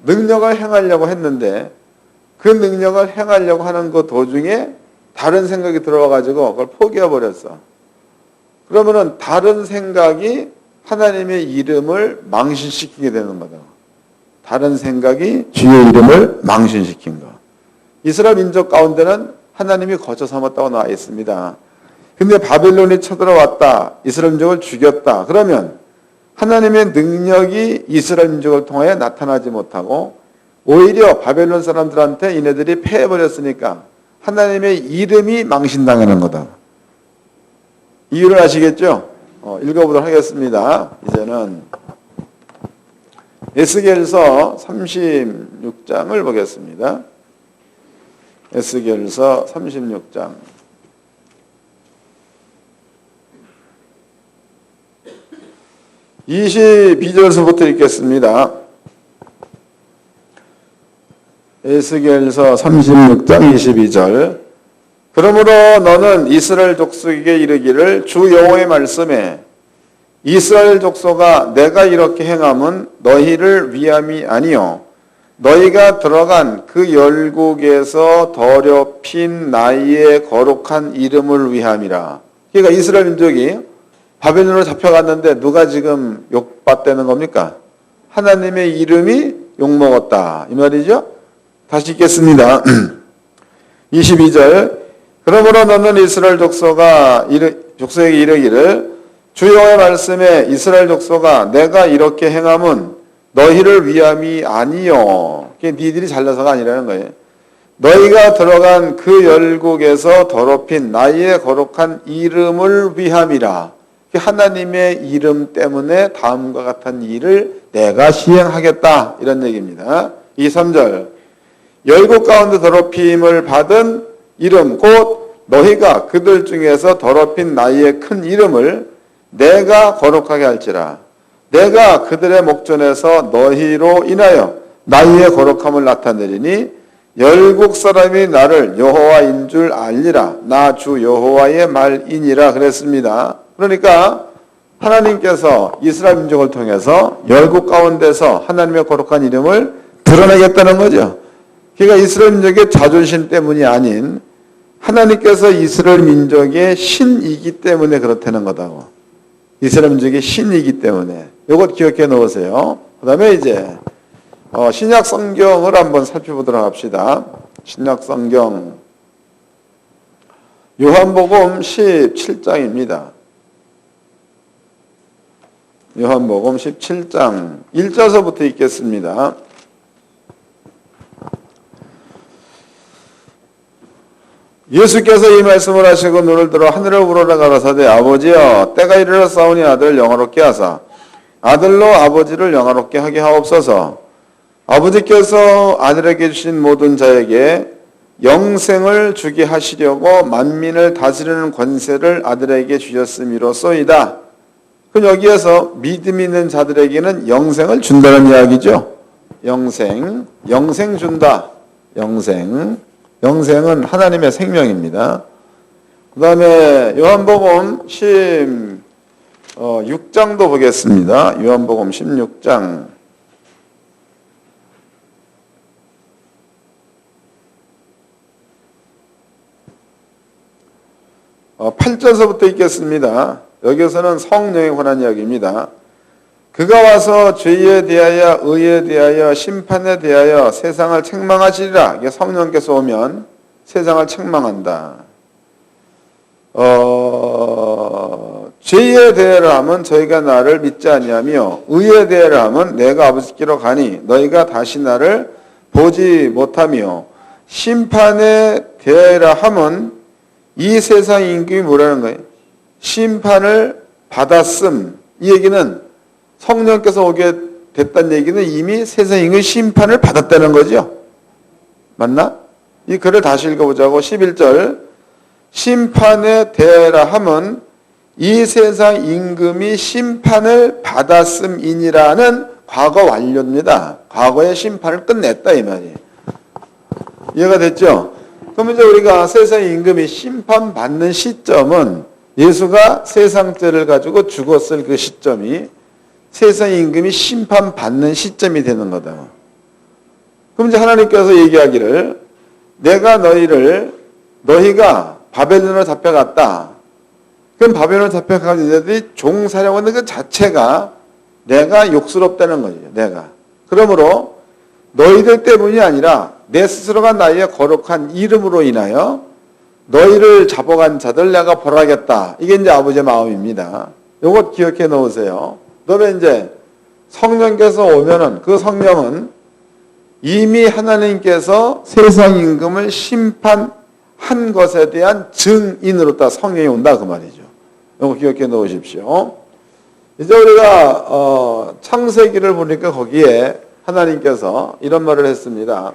능력을 행하려고 했는데 그 능력을 행하려고 하는 그 도중에 다른 생각이 들어와가지고 그걸 포기해버렸어. 그러면은 다른 생각이 하나님의 이름을 망신시키게 되는 거다. 다른 생각이 주의 이름을 망신시킨 거. 이스라엘 민족 가운데는 하나님이 거처 삼았다고 나와 있습니다. 근데 바벨론이 쳐들어왔다. 이스라엘 민족을 죽였다. 그러면 하나님의 능력이 이스라엘 민족을 통하여 나타나지 못하고 오히려 바벨론 사람들한테 이네들이 패해버렸으니까 하나님의 이름이 망신당하는 거다. 이유를 아시겠죠? 읽어보도록 하겠습니다. 이제는 에스겔서 36장을 보겠습니다. 에스겔서 36장. 22절서부터 읽겠습니다. 에스겔서 36장 22절. 그러므로 너는 이스라엘 족속에게 이르기를 주 여호와의 말씀에 이스라엘 족속아 내가 이렇게 행함은 너희를 위함이 아니요 너희가 들어간 그 열국에서 더럽힌 나의 거룩한 이름을 위함이라. 그러니까 이스라엘 민족이 바벨론으로 잡혀갔는데 누가 지금 욕받대는 겁니까? 하나님의 이름이 욕먹었다 이 말이죠. 다시 읽겠습니다. 22절. 그러므로 너는 이스라엘 족속에게 이르기를 주 여호와의 말씀에 이스라엘 족속아 내가 이렇게 행함은 너희를 위함이 아니요. 그게 니들이 잘나서가 아니라는 거예요. 너희가 들어간 그 열국에서 더럽힌 나의 거룩한 이름을 위함이라. 하나님의 이름 때문에 다음과 같은 일을 내가 시행하겠다 이런 얘기입니다. 3절. 열국 가운데 더럽힘을 받은 이름 곧 너희가 그들 중에서 더럽힌 나의 큰 이름을 내가 거룩하게 할지라. 내가 그들의 목전에서 너희로 인하여 나의 거룩함을 나타내리니 열국 사람이 나를 여호와인 줄 알리라. 나 주 여호와의 말이니라 그랬습니다. 그러니까 하나님께서 이스라엘 민족을 통해서 열국 가운데서 하나님의 거룩한 이름을 드러내겠다는 거죠. 그러니까 이스라엘 민족의 자존심 때문이 아닌 하나님께서 이스라엘 민족의 신이기 때문에 그렇다는 거다고. 이스라엘 민족의 신이기 때문에. 이것 기억해 놓으세요. 그 다음에 이제 신약 성경을 한번 살펴보도록 합시다. 신약 성경 요한복음 17장입니다. 요한복음 17장 1절서부터 읽겠습니다. 예수께서 이 말씀을 하시고 눈을 들어 하늘을 우러러 가라사대 아버지여 때가 이르렀사오니 아들을 영화롭게 하사 아들로 아버지를 영화롭게 하게 하옵소서. 아버지께서 아들에게 주신 모든 자에게 영생을 주게 하시려고 만민을 다스리는 권세를 아들에게 주셨음이로소이다. 그럼 여기에서 믿음 있는 자들에게는 영생을 준다는 이야기죠. 영생 준다. 영생은 하나님의 생명입니다. 그 다음에 요한복음 16장도 보겠습니다. 요한복음 16장 8절서부터 읽겠습니다. 여기서는 성령에 관한 이야기입니다. 그가 와서 죄에 대하여 의에 대하여 심판에 대하여 세상을 책망하시리라. 이게 성령께서 오면 세상을 책망한다. 죄에 대하여 하면 저희가 나를 믿지 아니하며 의에 대하여 하면 내가 아버지께로 가니 너희가 다시 나를 보지 못하며 심판에 대하여 하면 이 세상 임금이 뭐라는 거예요? 심판을 받았음. 이 얘기는 성령께서 오게 됐다는 얘기는 이미 세상 임금이 심판을 받았다는 거죠. 맞나? 이 글을 다시 읽어보자고. 11절 심판에 대하여 하면 이 세상 임금이 심판을 받았음이니라는 과거 완료입니다. 과거의 심판을 끝냈다 이 말이에요. 이해가 됐죠? 그럼 이제 우리가 세상 임금이 심판받는 시점은 예수가 세상 죄를 가지고 죽었을 그 시점이 세상 임금이 심판받는 시점이 되는 거다. 그럼 이제 하나님께서 얘기하기를 내가 너희가 바벨론으로 잡혀갔다. 그럼 바벨론으로 잡혀가서 너희들이 종살이하고 있는 그 자체가 내가 욕스럽다는 거죠. 내가. 그러므로 너희들 때문이 아니라 내 스스로가 나의 거룩한 이름으로 인하여 너희를 잡아간 자들 내가 벌하겠다. 이게 이제 아버지의 마음입니다. 이것 기억해 놓으세요. 그러면 이제 성령께서 오면은 그 성령은 이미 하나님께서 세상 임금을 심판한 것에 대한 증인으로다 성령이 온다 그 말이죠. 이거 기억해 놓으십시오. 이제 우리가 창세기를 보니까 거기에 하나님께서 이런 말을 했습니다.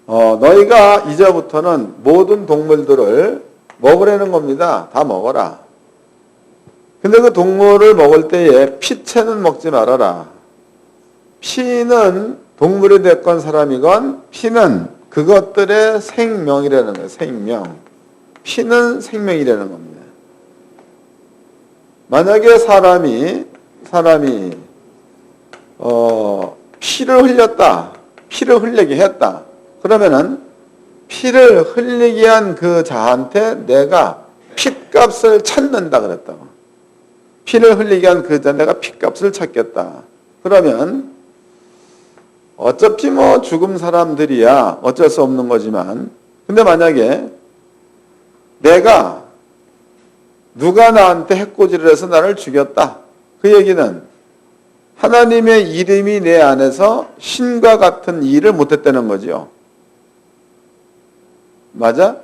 너희가 이제부터는 모든 동물들을 먹으라는 겁니다. 다 먹어라. 근데 그 동물을 먹을 때에 피채는 먹지 말아라. 피는 동물이 됐건 사람이건 피는 그것들의 생명이라는 거예요. 생명. 피는 생명이라는 겁니다. 만약에 사람이 피를 흘렸다. 피를 흘리게 했다. 그러면은 피를 흘리게 한 그 자한테 내가 핏값을 찾는다 그랬다고. 피를 흘리게 한 그 자 내가 핏값을 찾겠다. 그러면 어차피 뭐 죽음 사람들이야 어쩔 수 없는 거지만 근데 만약에 내가 누가 나한테 해코지를 해서 나를 죽였다. 그 얘기는 하나님의 이름이 내 안에서 신과 같은 일을 못했다는 거죠. 맞아?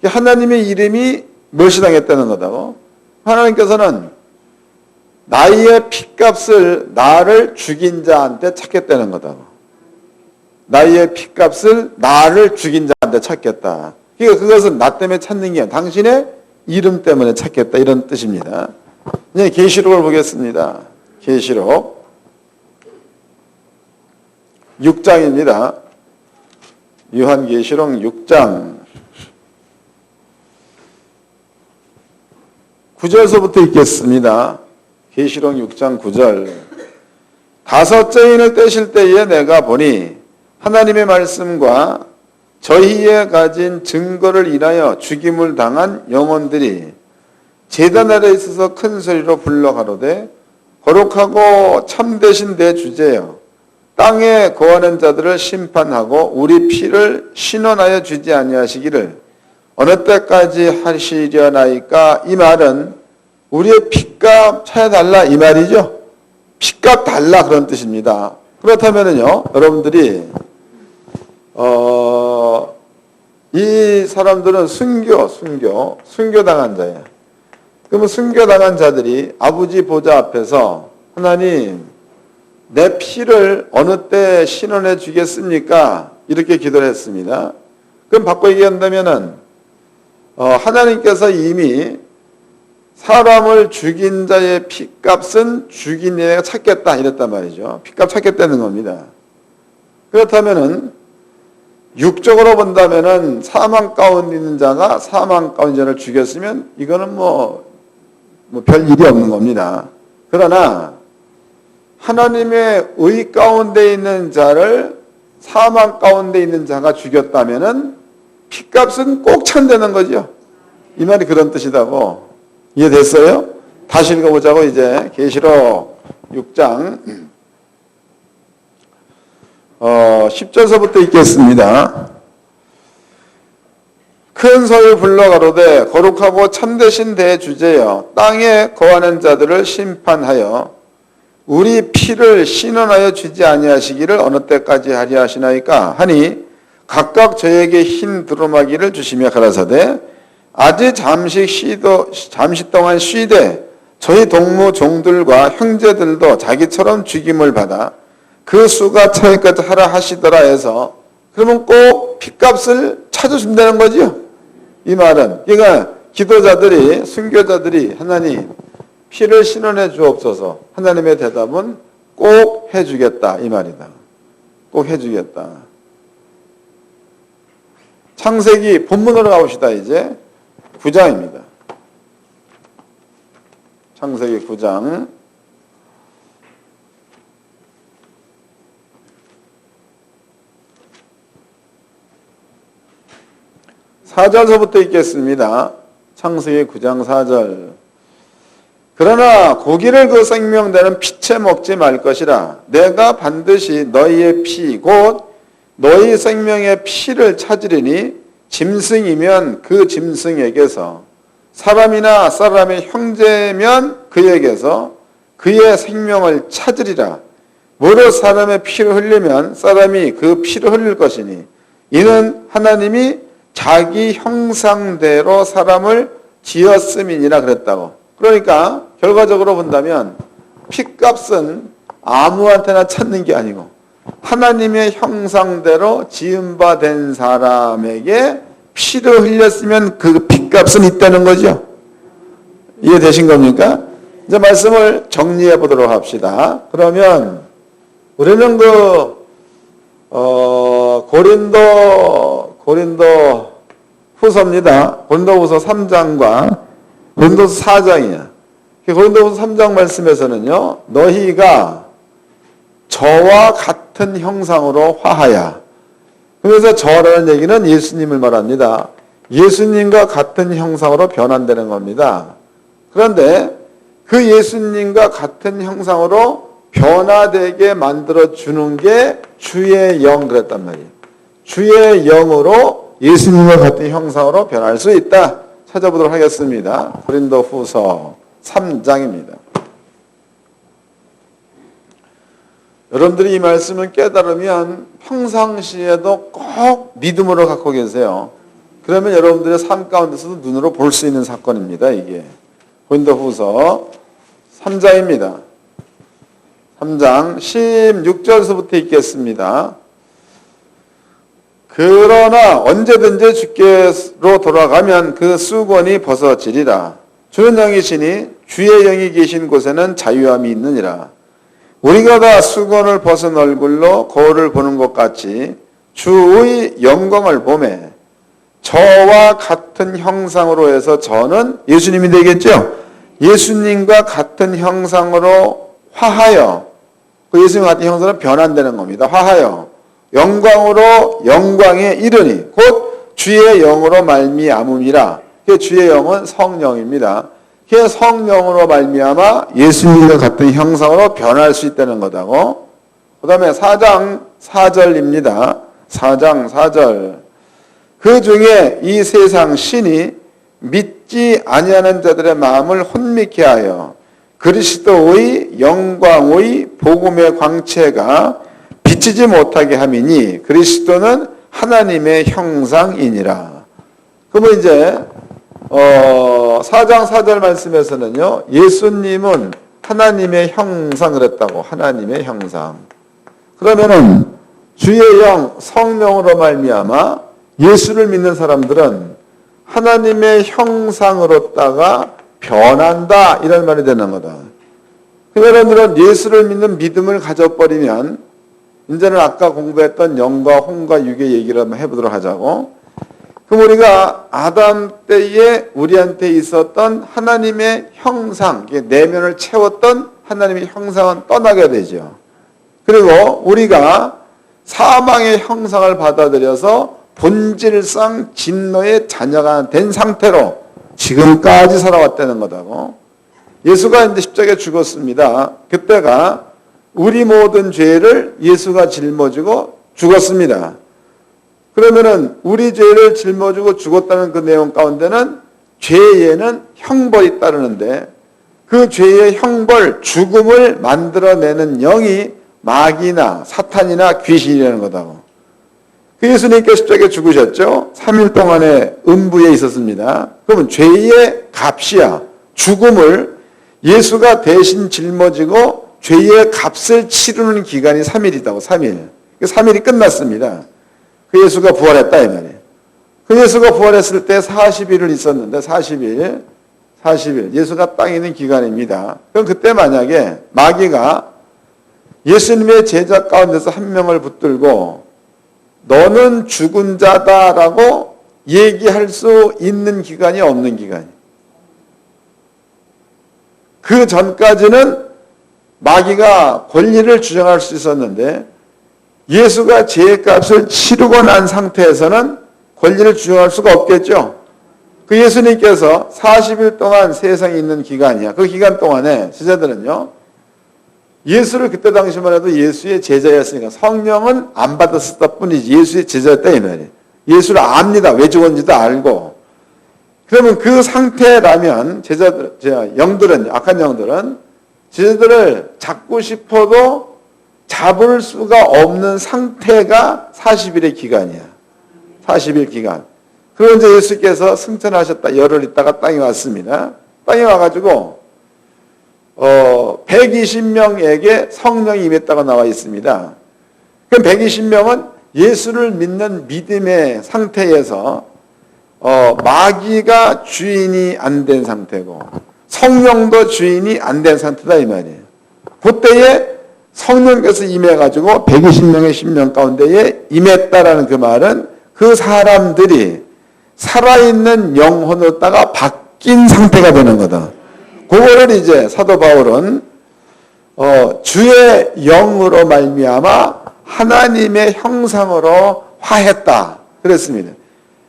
하나님의 이름이 멸시당했다는 거다고. 하나님께서는 나의 핏값을 나를 죽인 자한테 찾겠다는 거다고. 나의 핏값을 나를 죽인 자한테 찾겠다. 그러니까 그것은 나 때문에 찾는 게 아니라 당신의 이름 때문에 찾겠다 이런 뜻입니다. 이제 계시록을 보겠습니다. 계시록 6장입니다. 요한계시록 6장 9절서부터 읽겠습니다. 계시록 6장 9절. 다섯째 인을 떼실 때에 내가 보니 하나님의 말씀과 저희의 가진 증거를 인하여 죽임을 당한 영혼들이 제단 아래 있어서 큰 소리로 불러 가로되 거룩하고 참되신 내 주제여 땅에 거하는 자들을 심판하고 우리 피를 신원하여 주지 아니하시기를 어느 때까지 하시려나이까. 이 말은 우리의 핏값 찾아달라 이 말이죠. 핏값 달라 그런 뜻입니다. 그렇다면요 여러분들이 이 사람들은 순교당한 자예요. 그러면 순교당한 자들이 아버지 보좌 앞에서 하나님 내 피를 어느 때 신원해 주겠습니까? 이렇게 기도를 했습니다. 그럼 바꿔 얘기한다면은 하나님께서 이미 사람을 죽인 자의 핏값은 죽인 얘가 찾겠다 이랬단 말이죠. 핏값 찾겠다는 겁니다. 그렇다면은 육적으로 본다면은 사망 가운데 있는 자가 사망 가운데 자를 죽였으면 이거는 뭐 별 일이 없는 겁니다. 그러나 하나님의 의 가운데 있는 자를 사망 가운데 있는 자가 죽였다면은 핏값은 꼭 찬다는 거죠. 이 말이 그런 뜻이라고. 이해됐어요? 다시 읽어보자고. 이제 계시록 6장 10절서부터 읽겠습니다. 큰 소리 불러 가로되 거룩하고 참되신 대주제여 땅에 거하는 자들을 심판하여 우리 피를 신원하여 주지 아니하시기를 어느 때까지 하리 하시나이까 하니 각각 저에게 흰 두루마기를 주시며 가라사대 아직 잠시 동안 쉬되 저희 동무 종들과 형제들도 자기처럼 죽임을 받아 그 수가 차이까지 하라 하시더라 해서 그러면 꼭 핏값을 찾아준다는 거죠. 이 말은 그러니까 기도자들이 순교자들이 하나님 피를 신원해 주옵소서. 하나님의 대답은 꼭 해주겠다 이 말이다. 꼭 해주겠다. 창세기 본문으로 가봅시다. 이제 9장입니다. 창세기 9장 4절서부터 읽겠습니다. 창세기 9장 4절. 그러나 고기를 그 생명되는 피채 먹지 말 것이라. 내가 반드시 너희의 피 곧 너희 생명의 피를 찾으리니 짐승이면 그 짐승에게서 사람이나 사람의 형제면 그에게서 그의 생명을 찾으리라. 무릇 사람의 피를 흘리면 사람이 그 피를 흘릴 것이니 이는 하나님이 자기 형상대로 사람을 지었음이니라 그랬다고. 그러니까 결과적으로 본다면 핏값은 아무한테나 찾는 게 아니고 하나님의 형상대로 지은 바 된 사람에게 피를 흘렸으면 그 핏값은 있다는 거죠. 이해되신 겁니까? 이제 말씀을 정리해 보도록 합시다. 그러면 우리는 고린도 후서입니다. 고린도후서 3장과 고린도후서 4장이야. 고린도후서 3장 말씀에서는요. 너희가 저와 같은 형상으로 화하야. 그래서 저라는 얘기는 예수님을 말합니다. 예수님과 같은 형상으로 변환되는 겁니다. 그런데 그 예수님과 같은 형상으로 변화되게 만들어주는 게 주의 영 그랬단 말이에요. 주의 영으로 예수님과 같은 형상으로 변할 수 있다. 찾아보도록 하겠습니다. 고린도후서 3장입니다. 여러분들이 이 말씀을 깨달으면 평상시에도 꼭 믿음으로 갖고 계세요. 그러면 여러분들의 삶 가운데서도 눈으로 볼 수 있는 사건입니다. 이게 고린도후서 3장입니다. 3장 16절서부터 읽겠습니다. 그러나 언제든지 주께로 돌아가면 그 수건이 벗어지리라. 주는 영이시니 주의 영이 계신 곳에는 자유함이 있느니라. 우리가 다 수건을 벗은 얼굴로 거울을 보는 것 같이 주의 영광을 보매 저와 같은 형상으로 해서 저는 예수님이 되겠죠. 예수님과 같은 형상으로 화하여, 그 예수님과 같은 형상으로 변환되는 겁니다. 화하여 영광으로 영광에 이르니 곧 주의 영으로 말미암음이라. 주의 영은 성령입니다. 성령으로 말미암아 예수님과 같은 형상으로 변할 수 있다는 거다고. 그 다음에 4장 4절입니다. 4장 4절. 그 중에 이 세상 신이 믿지 아니하는 자들의 마음을 혼미케 하여 그리스도의 영광의 복음의 광채가 비치지 못하게 함이니 그리스도는 하나님의 형상이니라. 그러면 이제 4장 4절 말씀에서는요, 예수님은 하나님의 형상을 했다고. 하나님의 형상. 그러면은 주의 영 성령으로 말미암아 예수를 믿는 사람들은 하나님의 형상으로다가 변한다, 이런 말이 되는 거다. 여러분들은 예수를 믿는 믿음을 가져버리면 이제는 아까 공부했던 영과 혼과 육의 얘기를 한번 해보도록 하자고. 그럼 우리가 아담 때에 우리한테 있었던 하나님의 형상, 내면을 채웠던 하나님의 형상은 떠나게 되죠. 그리고 우리가 사망의 형상을 받아들여서 본질상 진노의 자녀가 된 상태로 지금까지 살아왔다는 거다고. 예수가 이제 십자가에 죽었습니다. 그때가 우리 모든 죄를 예수가 짊어지고 죽었습니다. 그러면은 우리 죄를 짊어지고 죽었다는 그 내용 가운데는 죄에는 형벌이 따르는데 그 죄의 형벌, 죽음을 만들어내는 영이 마귀나 사탄이나 귀신이라는 거다고. 그 예수님께 십자가에 죽으셨죠. 3일 동안의 음부에 있었습니다. 그러면 죄의 값이야. 죽음을 예수가 대신 짊어지고 죄의 값을 치르는 기간이 3일이다고. 3일. 3일이 끝났습니다. 그 예수가 부활했다 이 말이에요. 그 예수가 부활했을 때 40일을 있었는데 40일 예수가 땅에 있는 기간입니다. 그럼 그때 만약에 마귀가 예수님의 제자 가운데서 한 명을 붙들고 너는 죽은 자다라고 얘기할 수 있는 기간이 없는 기간이에요. 그 전까지는 마귀가 권리를 주장할 수 있었는데 예수가 죄값을 치르고 난 상태에서는 권리를 주장할 수가 없겠죠. 그 예수님께서 40일 동안 세상에 있는 기간이야. 그 기간 동안에 제자들은요, 예수를 그때 당시만 해도 예수의 제자였으니까 성령은 안 받았을 뿐이지 예수의 제자였다 이 말이에요. 예수를 압니다. 왜 죽었는지도 알고. 그러면 그 상태라면 영들은, 악한 영들은 제자들을 잡고 싶어도 잡을 수가 없는 상태가 40일의 기간이야. 40일 기간. 그리고 이제 예수께서 승천하셨다. 열흘 있다가 땅에 왔습니다. 땅에 와가지고 120명에게 성령이 임했다고 나와 있습니다. 그럼 120명은 예수를 믿는 믿음의 상태에서 마귀가 주인이 안 된 상태고 성령도 주인이 안 된 상태다 이 말이에요. 그때에 성령께서 임해가지고 120명의 심령 가운데에 임했다라는 그 말은 그 사람들이 살아있는 영혼으로다가 바뀐 상태가 되는 거다. 그거를 이제 사도 바울은 주의 영으로 말미암아 하나님의 형상으로 화했다 그랬습니다.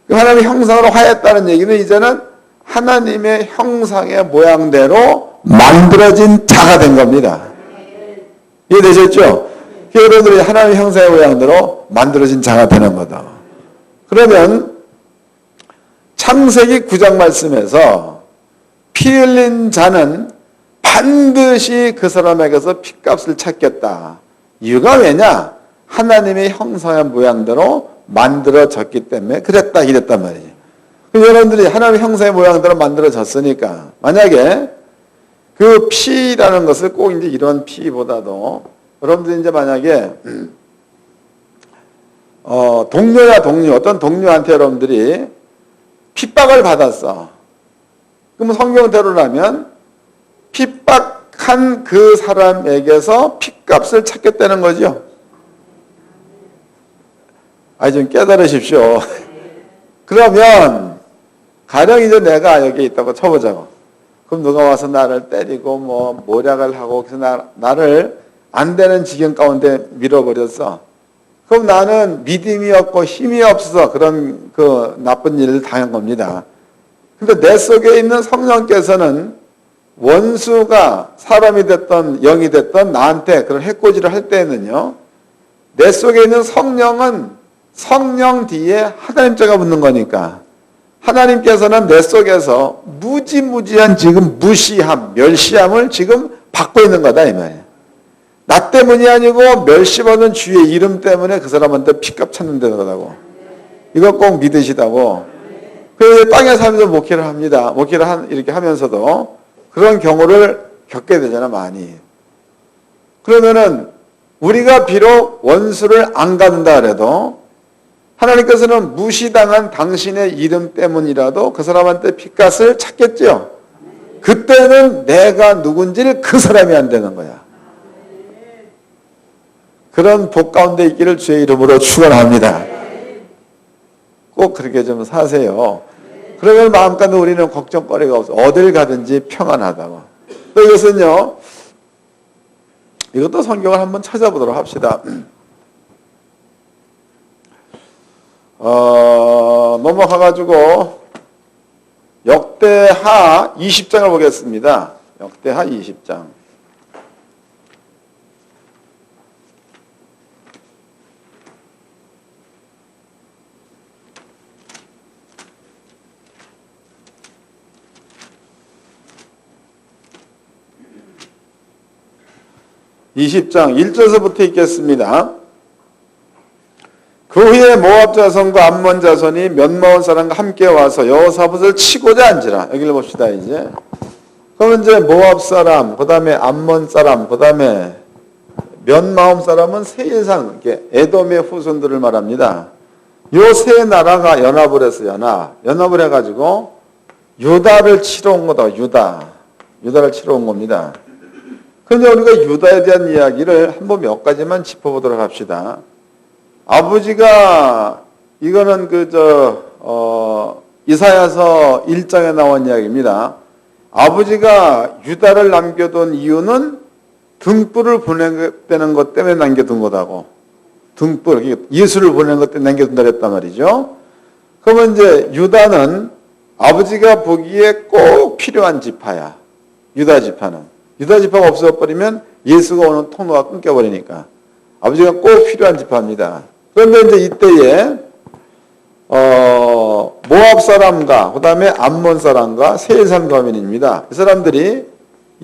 하나님의 형상으로 화했다는 얘기는 이제는 하나님의 형상의 모양대로 만들어진 자가 된 겁니다. 이해되셨죠? 여러분들이 하나님의 형상의 모양대로 만들어진 자가 되는 거다. 그러면 창세기 9장 말씀에서 피 흘린 자는 반드시 그 사람에게서 핏값을 찾겠다. 이유가 왜냐? 하나님의 형상의 모양대로 만들어졌기 때문에 그랬다 이랬단 말이에요. 여러분들이 하나님의 형상의 모양대로 만들어졌으니까 만약에 그 피라는 것을 꼭 이제 이런 피보다도 여러분들이 이제 만약에 어떤 동료한테 여러분들이 핍박을 받았어. 그럼 성경대로라면 핍박한 그 사람에게서 핏값을 찾겠다는 거죠. 좀 깨달으십시오. 그러면 가령 이제 내가 여기 있다고 쳐보자고. 그럼 누가 와서 나를 때리고 뭐 모략을 하고 그래서 나를 안 되는 지경 가운데 밀어버렸어. 그럼 나는 믿음이 없고 힘이 없어서 그런 그 나쁜 일을 당한 겁니다. 근데 내 속에 있는 성령께서는 원수가 사람이 됐던 영이 됐던 나한테 그런 해코지를 할 때는요, 내 속에 있는 성령은 성령 뒤에 하나님 자가 붙는 거니까 하나님께서는 내 속에서 무지무지한 지금 무시함, 멸시함을 지금 받고 있는 거다 이 말이에요. 나 때문이 아니고 멸시받은 주의 이름 때문에 그 사람한테 피값 찾는 데라고. 이거 꼭 믿으시다고. 그래서 땅에 살면서 목회를 합니다. 목회를 이렇게 하면서도 그런 경우를 겪게 되잖아 많이. 그러면은 우리가 비록 원수를 안 갖는다 그래도 하나님께서는 무시당한 당신의 이름 때문이라도 그 사람한테 핏값을 찾겠죠. 그때는 내가 누군지를 그 사람이 안 되는 거야. 그런 복 가운데 있기를 주의 이름으로 축원합니다. 꼭 그렇게 좀 사세요. 그러면 마음가짐 우리는 걱정거리가 없어. 어딜 가든지 평안하다고. 또 이것은요, 이것도 성경을 한번 찾아보도록 합시다. 넘어가가지고 역대하 20장을 보겠습니다. 역대하 20장. (20장) 1절서부터 읽겠습니다. 그 후에 모압 자손과 암몬 자손이 면모온 사람과 함께 와서 여호사밧을 치고자 한지라. 여기를 봅시다 이제. 그러면 이제 모압 사람, 그 다음에 암몬 사람, 그 다음에 면마온 사람은 세일산, 에돔의 후손들을 말합니다. 요 세 나라가 연합을 해서 연합을 해가지고 유다를 치러 온 거다. 유다를 치러 온 겁니다. 그런데 우리가 유다에 대한 이야기를 한번 몇 가지만 짚어보도록 합시다. 아버지가 이거는 이사야서 1장에 나온 이야기입니다. 아버지가 유다를 남겨둔 이유는 등불을 보내는 것 때문에 남겨둔 거다고. 등불, 예수를 보내는 것 때문에 남겨둔다 그랬단 말이죠. 그러면 이제 유다는 아버지가 보기에 꼭 필요한 지파야. 유다 지파는. 유다 지파가 없어버리면 예수가 오는 통로가 끊겨버리니까. 아버지가 꼭 필요한 지파입니다. 그런데 이제 이때에 모압 사람과 그 다음에 암몬 사람과 세일산 거민입니다. 이 사람들이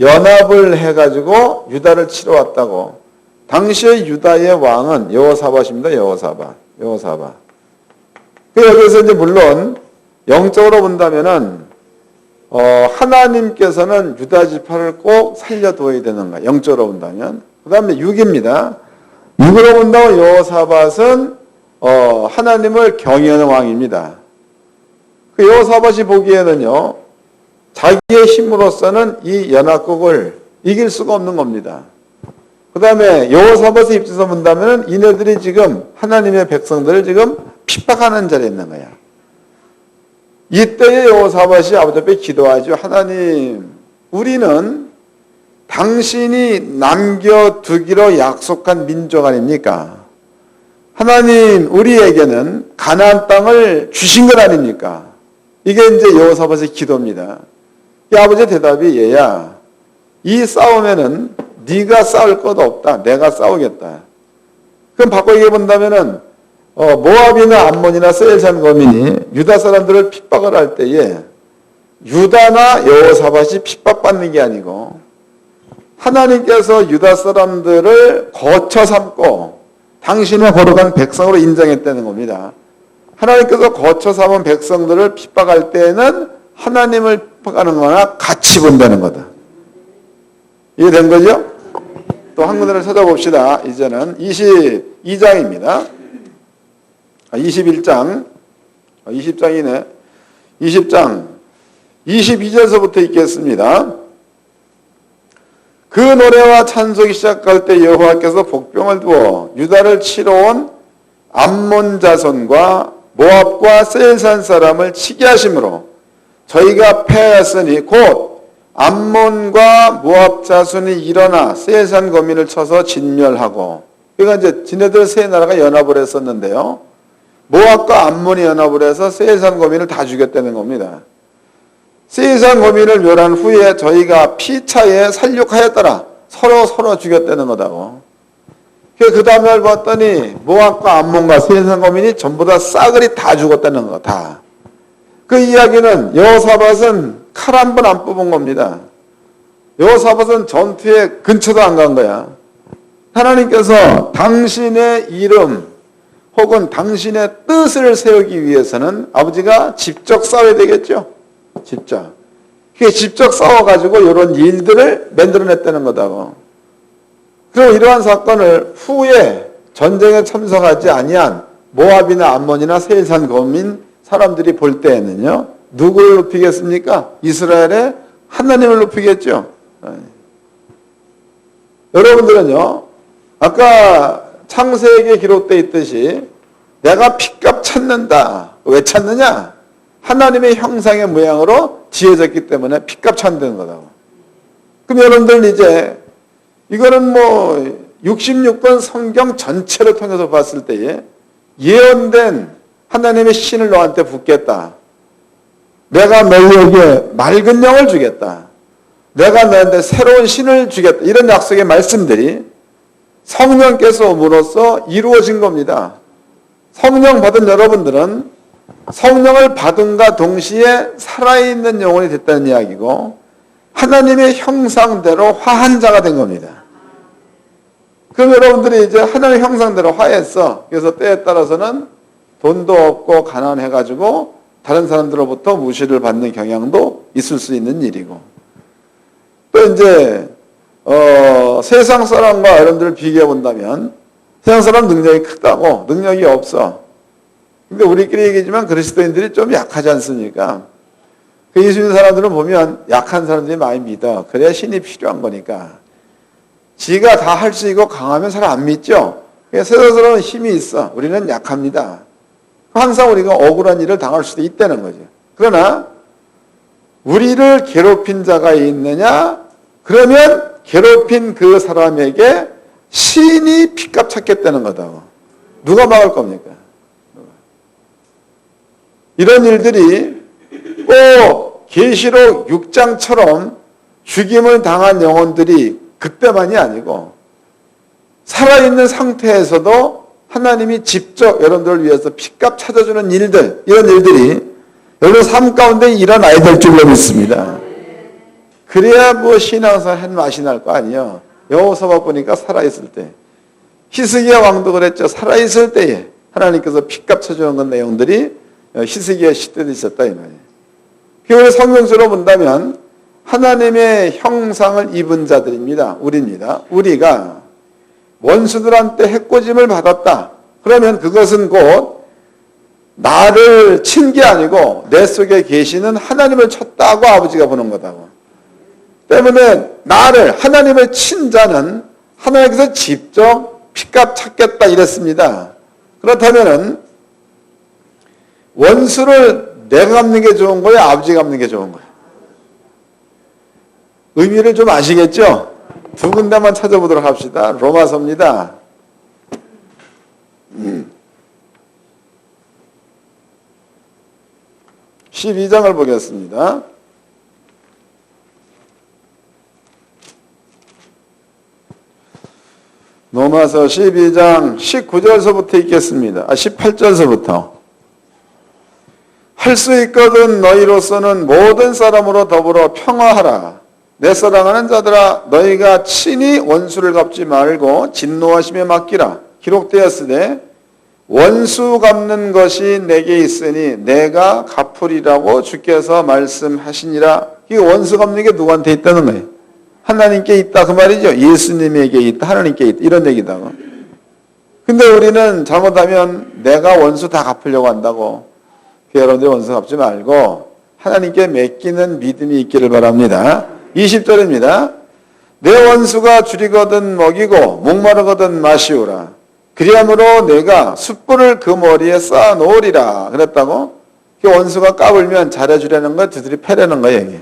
연합을 해가지고 유다를 치러 왔다고. 당시의 유다의 왕은 여호사밧입니다. 여호사밧. 여기서 이제 물론 영적으로 본다면은 하나님께서는 유다 지파를 꼭 살려두어야 되는 거야. 영적으로 본다면. 그 다음에 6입니다. 6으로 본다면 여호사밧은 하나님을 경외하는 왕입니다. 그 여호사밧이 보기에는요, 자기의 힘으로서는 이 연합국을 이길 수가 없는 겁니다. 그 다음에 여호사밧의 입장에서 본다면 이네들이 지금 하나님의 백성들을 지금 핍박하는 자리에 있는 거야. 이때에 여호사밧이 아버지 앞에 기도하죠. 하나님, 우리는 당신이 남겨두기로 약속한 민족 아닙니까? 하나님, 우리에게는 가나안 땅을 주신 것 아닙니까? 이게 이제 여호사밧의 기도입니다. 이 아버지의 대답이 얘야, 이 싸움에는 네가 싸울 것 없다. 내가 싸우겠다. 그럼 바꿔 얘기해 본다면은 모압이나 암몬이나 세일산 거민이 유다 사람들을 핍박을 할 때에 유다나 여호사밧이 핍박받는 게 아니고 하나님께서 유다 사람들을 거쳐 삼고 당신의 거룩한 백성으로 인정했다는 겁니다. 하나님께서 거쳐 삼은 백성들을 핍박할 때에는 하나님을 핍박하는 거나 같이 본다는 거다. 이해된 거죠? 또 한 군데를 찾아봅시다. 이제는 22장입니다. 21장, 20장이네. 20장, 22절서부터 읽겠습니다. 그 노래와 찬송이 시작할 때 여호와께서 복병을 두어 유다를 치러 온 암몬 자손과 모압과 세일산 사람을 치게 하심으로 저희가 패하였으니 곧 암몬과 모압 자손이 일어나 세산 거민을 쳐서 진멸하고, 그러니까 이제 지네들 세 나라가 연합을 했었는데요. 모압과 암몬이 연합을 해서 세산 거민을 다 죽였다는 겁니다. 세산 거민을 멸한 후에 저희가 피차에 살육하였더라. 서로 죽였다는 거다고. 그 다음날 봤더니 모압과 암몬과 세산 거민이 전부 다 싸그리 다 죽었다는 거, 다. 그 이야기는 여호사밧은 칼 한 번 안 뽑은 겁니다. 여호사밧은 전투에 근처도 안 간 거야. 하나님께서 당신의 이름 혹은 당신의 뜻을 세우기 위해서는 아버지가 직접 싸워야 되겠죠. 직접 싸워가지고 이런 일들을 만들어냈다는 거다고. 그리고 이러한 사건을 후에 전쟁에 참석하지 아니한 모압이나 암몬이나 세산 거민 사람들이 볼 때에는요, 누구를 높이겠습니까? 이스라엘의 하나님을 높이겠죠. 여러분들은요, 아까 창세기에 기록되어 있듯이 내가 핏값 찾는다. 왜 찾느냐? 하나님의 형상의 모양으로 지어졌기 때문에 핏값 찾는 거다고. 그럼 여러분들 이제 이거는 뭐 66권 성경 전체를 통해서 봤을 때에 예언된 하나님의 신을 너한테 붓겠다. 내가 너희에게 맑은 영을 주겠다. 내가 너한테 새로운 신을 주겠다. 이런 약속의 말씀들이 성령께서 옴으로써 이루어진 겁니다. 성령 받은 여러분들은 성령을 받은과 동시에 살아있는 영혼이 됐다는 이야기고, 하나님의 형상대로 화한 자가 된 겁니다. 그럼 여러분들이 이제 하나님의 형상대로 화했어. 그래서 때에 따라서는 돈도 없고 가난해가지고 다른 사람들로부터 무시를 받는 경향도 있을 수 있는 일이고, 또 이제 세상 사람과 여러분들을 비교해 본다면 세상 사람 능력이 크다고, 능력이 없어. 근데 우리끼리 얘기지만 그리스도인들이 좀 약하지 않습니까? 그 예수 믿는 사람들은 보면 약한 사람들이 많이 믿어. 그래야 신이 필요한 거니까. 지가 다 할 수 있고 강하면 사람 안 믿죠? 세상 사람은 힘이 있어. 우리는 약합니다. 항상 우리가 억울한 일을 당할 수도 있다는 거죠. 그러나 우리를 괴롭힌 자가 있느냐? 그러면 괴롭힌 그 사람에게 신이 핏값 찾겠다는 거다고. 누가 막을 겁니까? 이런 일들이 꼭 계시록 6장처럼 죽임을 당한 영혼들이 그때만이 아니고 살아있는 상태에서도 하나님이 직접 여러분들을 위해서 핏값 찾아주는 일들, 이런 일들이 여러분 삶 가운데 일어나야 될 줄로 믿습니다. 그래야 뭐 신앙생활 한 맛이 날 거 아니에요. 여호사밧 보니까 살아있을 때, 히스기야 왕도 그랬죠. 살아있을 때에 하나님께서 핏값 찾아주는 건 내용들이 히스기야 시대도 있었다 이 말이에요. 그걸 성경적으로 본다면 하나님의 형상을 입은 자들입니다. 우리입니다. 우리가 원수들한테 해코짐을 받았다. 그러면 그것은 곧 나를 친 게 아니고 내 속에 계시는 하나님을 쳤다고 아버지가 보는 거다고. 때문에 나를, 하나님을 친 자는 하나님께서 직접 핏값 찾겠다 이랬습니다. 그렇다면은 원수를 내가 갚는 게 좋은 거예요? 아버지가 갚는 게 좋은 거예요? 의미를 좀 아시겠죠? 두 군데만 찾아보도록 합시다. 로마서입니다. 12장을 보겠습니다. 로마서 12장 19절서부터 읽겠습니다. 18절서부터. 할 수 있거든 너희로서는 모든 사람으로 더불어 평화하라. 내 사랑하는 자들아, 너희가 친히 원수를 갚지 말고 진노하심에 맡기라. 기록되었으되 원수 갚는 것이 내게 있으니 내가 갚으리라고 주께서 말씀하시니라. 이 원수 갚는 게 누구한테 있다는 거예요? 하나님께 있다 그 말이죠. 예수님에게 있다, 하나님께 있다, 이런 얘기다. 근데 우리는 잘못하면 내가 원수 다 갚으려고 한다고. 여러분들 원수 갚지 말고 하나님께 맡기는 믿음이 있기를 바랍니다. 20절입니다. 내 원수가 줄이거든 먹이고 목마르거든 마시우라. 그리함으로 내가 숯불을 그 머리에 쌓아 놓으리라. 그랬다고? 그 원수가 까불면 잘해주려는 거, 두드리 패려는 거예요. 이게.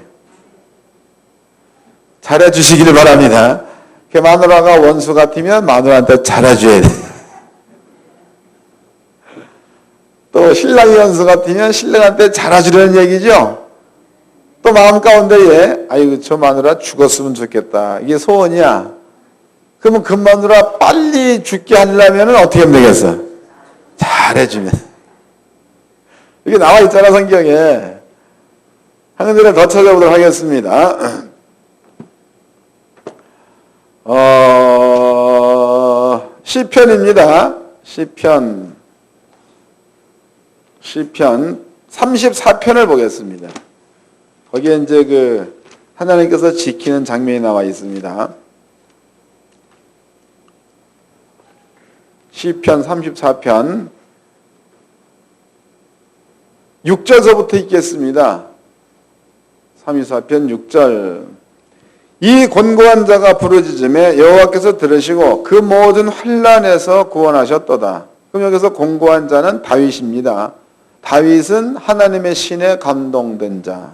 잘해주시기를 바랍니다. 그 마누라가 원수 같으면 마누라한테 잘해줘야 돼. 또 신랑이 원수 같으면 신랑한테 잘해주려는 얘기죠. 또 마음 가운데에 아이고 저 마누라 죽었으면 좋겠다. 이게 소원이야. 그러면 그 마누라 빨리 죽게 하려면 어떻게 하면 되겠어? 잘해주면. 이게 나와 있잖아 성경에. 한 군데 더 찾아보도록 하겠습니다. 시편입니다. 시편 34편을 보겠습니다. 거기에 이제 그 하나님께서 지키는 장면이 나와 있습니다. 시편 34편 6절서부터 읽겠습니다. 34편 6절. 이 곤고한 자가 부르짖음에 여호와께서 들으시고 그 모든 환난에서 구원하셨도다. 그럼 여기서 곤고한 자는 다윗입니다. 다윗은 하나님의 신에 감동된 자.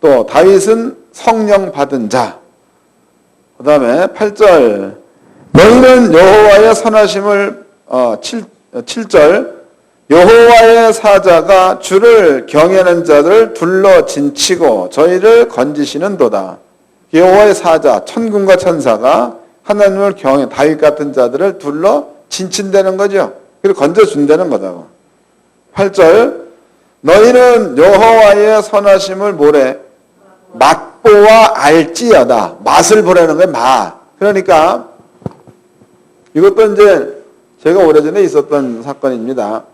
또 다윗은 성령 받은 자. 그 다음에 8절. 너희는 여호와의 선하심을 7절. 여호와의 사자가 주를 경외하는 자들을 둘러 진치고 저희를 건지시는도다. 여호와의 사자, 천군과 천사가 하나님을 경외, 다윗 같은 자들을 둘러 진친다는 거죠. 그리고 건져준다는 거다고. 8절. 너희는 여호와의 선하심을 뭐래? 맛보아 알지어다. 맛을 보라는 거예요. 맛. 그러니까 이것도 이제 제가 오래전에 있었던 사건입니다.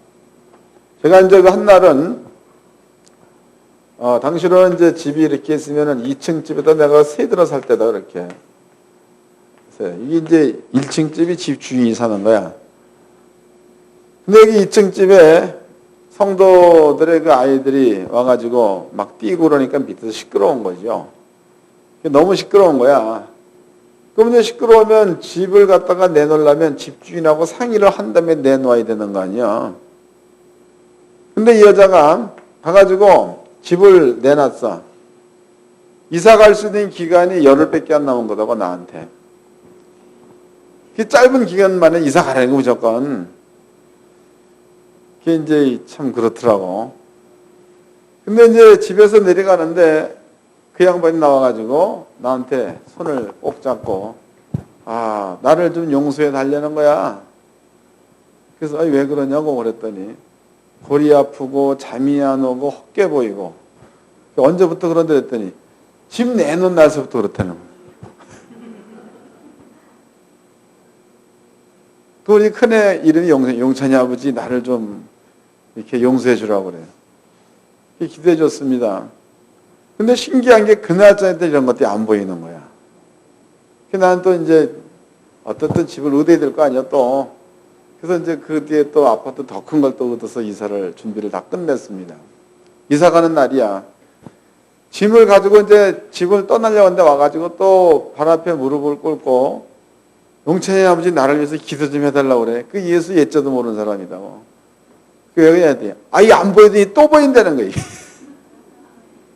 제가 이제 그 한날은 당시로는 이제 집이 이렇게 있으면은 2층 집에다 내가 새들어 살 때다 그렇게. 이게 이제 1층 집이 집 주인이 사는 거야. 근데 여기 2층 집에 성도들의 그 아이들이 와가지고 막 뛰고 그러니까 밑에서 시끄러운 거죠. 너무 시끄러운 거야. 그럼 이제 시끄러우면 집을 갖다가 내놓으려면 집주인하고 상의를 한 다음에 내놓아야 되는 거 아니야. 근데 이 여자가 가가지고 집을 내놨어. 이사 갈 수 있는 기간이 열흘밖에 안 남은 거다고 나한테. 그 짧은 기간 만에 이사 가라는 거 무조건. 그게 이제 참 그렇더라고. 근데 이제 집에서 내려가는데 그 양반이 나와가지고 나한테 손을 꼭 잡고 나를 좀 용서해 달라는 거야. 그래서 왜 그러냐고 그랬더니 골이 아프고 잠이 안 오고 헛게 보이고 언제부터 그런데 그랬더니 집 내놓은 날서부터 그렇다는 거야. 또 우리 큰애 이름이 용찬이 아버지 나를 좀 이렇게 용서해 주라고 그래요. 기도해 줬습니다. 근데 신기한 게 그날짜에 이런 것들이 안 보이는 거야. 나는 또 이제 어떻든 집을 얻어야 될 거 아니야 또. 그래서 이제 그 뒤에 또 아파트 더 큰 걸 또 얻어서 이사를 준비를 다 끝냈습니다. 이사 가는 날이야. 짐을 가지고 이제 집을 떠나려고 하는데 와가지고 또 발 앞에 무릎을 꿇고 용찬이 아버지 나를 위해서 기도 좀 해달라고 그래. 그 예수 예자도 모르는 사람이다고. 왜 해야 돼? 아예 안 보이더니 또 보인다는 거예요.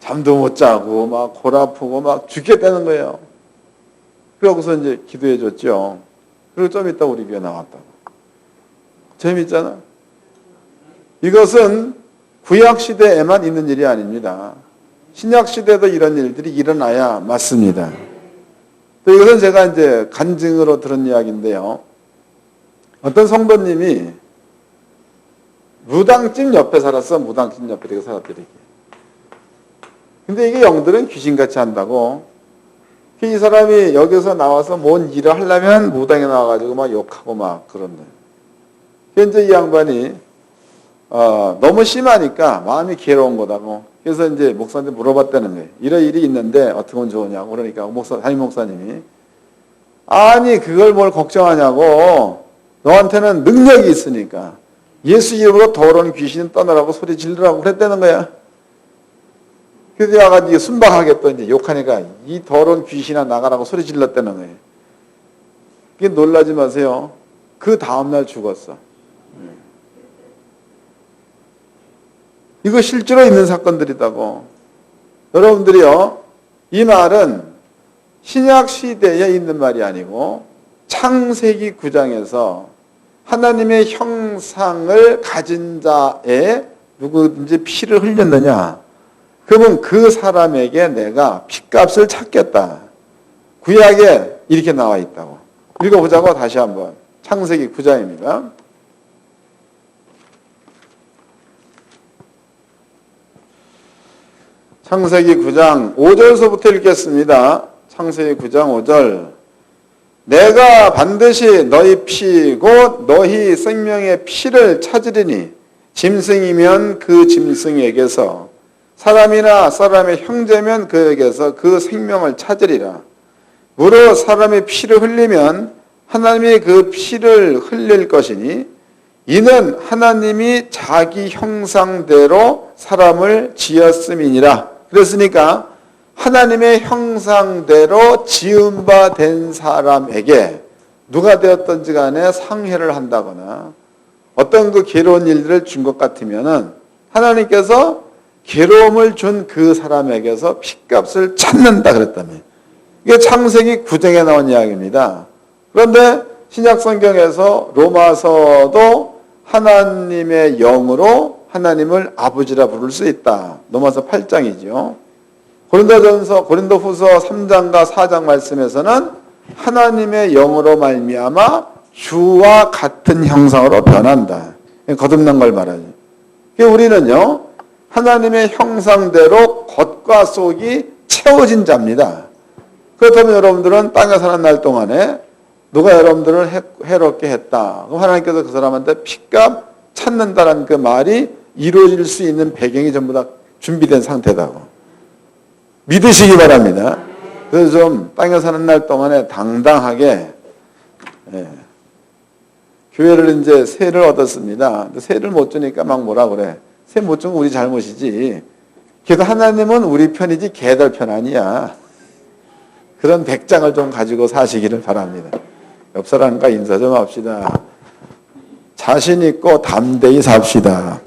잠도 못 자고 막 골 아프고 막 죽겠다는 거예요. 그러고서 이제 기도해 줬죠. 그리고 좀 이따 우리 교회 나왔다고. 재밌잖아. 이것은 구약 시대에만 있는 일이 아닙니다. 신약 시대도 이런 일들이 일어나야 맞습니다. 또 이것은 제가 이제 간증으로 들은 이야기인데요. 어떤 성도님이 무당집 옆에 살았어. 무당집 옆에 되게 살았더니. 근데 이게 영들은 귀신같이 한다고. 이 사람이 여기서 나와서 뭔 일을 하려면 무당에 나와가지고 막 욕하고 막 그런데. 이제 이 양반이 너무 심하니까 마음이 괴로운 거다고. 그래서 이제 목사한테 물어봤다는 거예요. 이런 일이 있는데 어떻게 하면 좋으냐고. 그러니까 담임 목사님이 아니 그걸 뭘 걱정하냐고. 너한테는 능력이 있으니까 예수 이름으로 더러운 귀신은 떠나라고 소리 지르라고 그랬다는 거야. 그래서 와가지고 순박하게 또 이제 욕하니까 이 더러운 귀신아 나가라고 소리 질렀다는 거예요. 그게 놀라지 마세요. 그 다음날 죽었어. 이거 실제로 있는 사건들이다고. 여러분들이요, 이 말은 신약 시대에 있는 말이 아니고 창세기 9장에서 하나님의 형상을 가진 자에 누구든지 피를 흘렸느냐? 그러면 그 사람에게 내가 핏값을 찾겠다. 구약에 이렇게 나와 있다고. 읽어보자고. 다시 한번. 창세기 9장입니다. 창세기 9장 5절서부터 읽겠습니다. 창세기 9장 5절. 내가 반드시 너희 피 곧 너희 생명의 피를 찾으리니 짐승이면 그 짐승에게서 사람이나 사람의 형제면 그에게서 그 생명을 찾으리라. 무릇 사람의 피를 흘리면 하나님이 그 피를 흘릴 것이니 이는 하나님이 자기 형상대로 사람을 지었음이니라. 그랬으니까 하나님의 형상대로 지은 바 된 사람에게 누가 되었든지 간에 상해를 한다거나 어떤 그 괴로운 일들을 준 것 같으면은 하나님께서 괴로움을 준 그 사람에게서 핏값을 찾는다 그랬다며. 이게 창세기 9장에 나온 이야기입니다. 그런데 신약 성경에서 로마서도 하나님의 영으로 하나님을 아버지라 부를 수 있다. 로마서 8장이죠. 고린도후서 3장과 4장 말씀에서는 하나님의 영으로 말미암아 주와 같은 형상으로 변한다. 거듭난 걸 말하죠. 우리는요, 하나님의 형상대로 겉과 속이 채워진 자입니다. 그렇다면 여러분들은 땅에 사는 날 동안에 누가 여러분들을 해롭게 했다. 그럼 하나님께서 그 사람한테 핏값 찾는다라는 그 말이 이루어질 수 있는 배경이 전부 다 준비된 상태다고. 믿으시기 바랍니다. 그래서 좀 땅에 사는 날 동안에 당당하게, 교회를 이제 세를 얻었습니다. 근데 세를 못 주니까 막 뭐라 그래. 세 못 주면 우리 잘못이지. 그래도 하나님은 우리 편이지 걔들 편 아니야. 그런 백장을 좀 가지고 사시기를 바랍니다. 옆 사람과 인사 좀 합시다. 자신 있고 담대히 삽시다.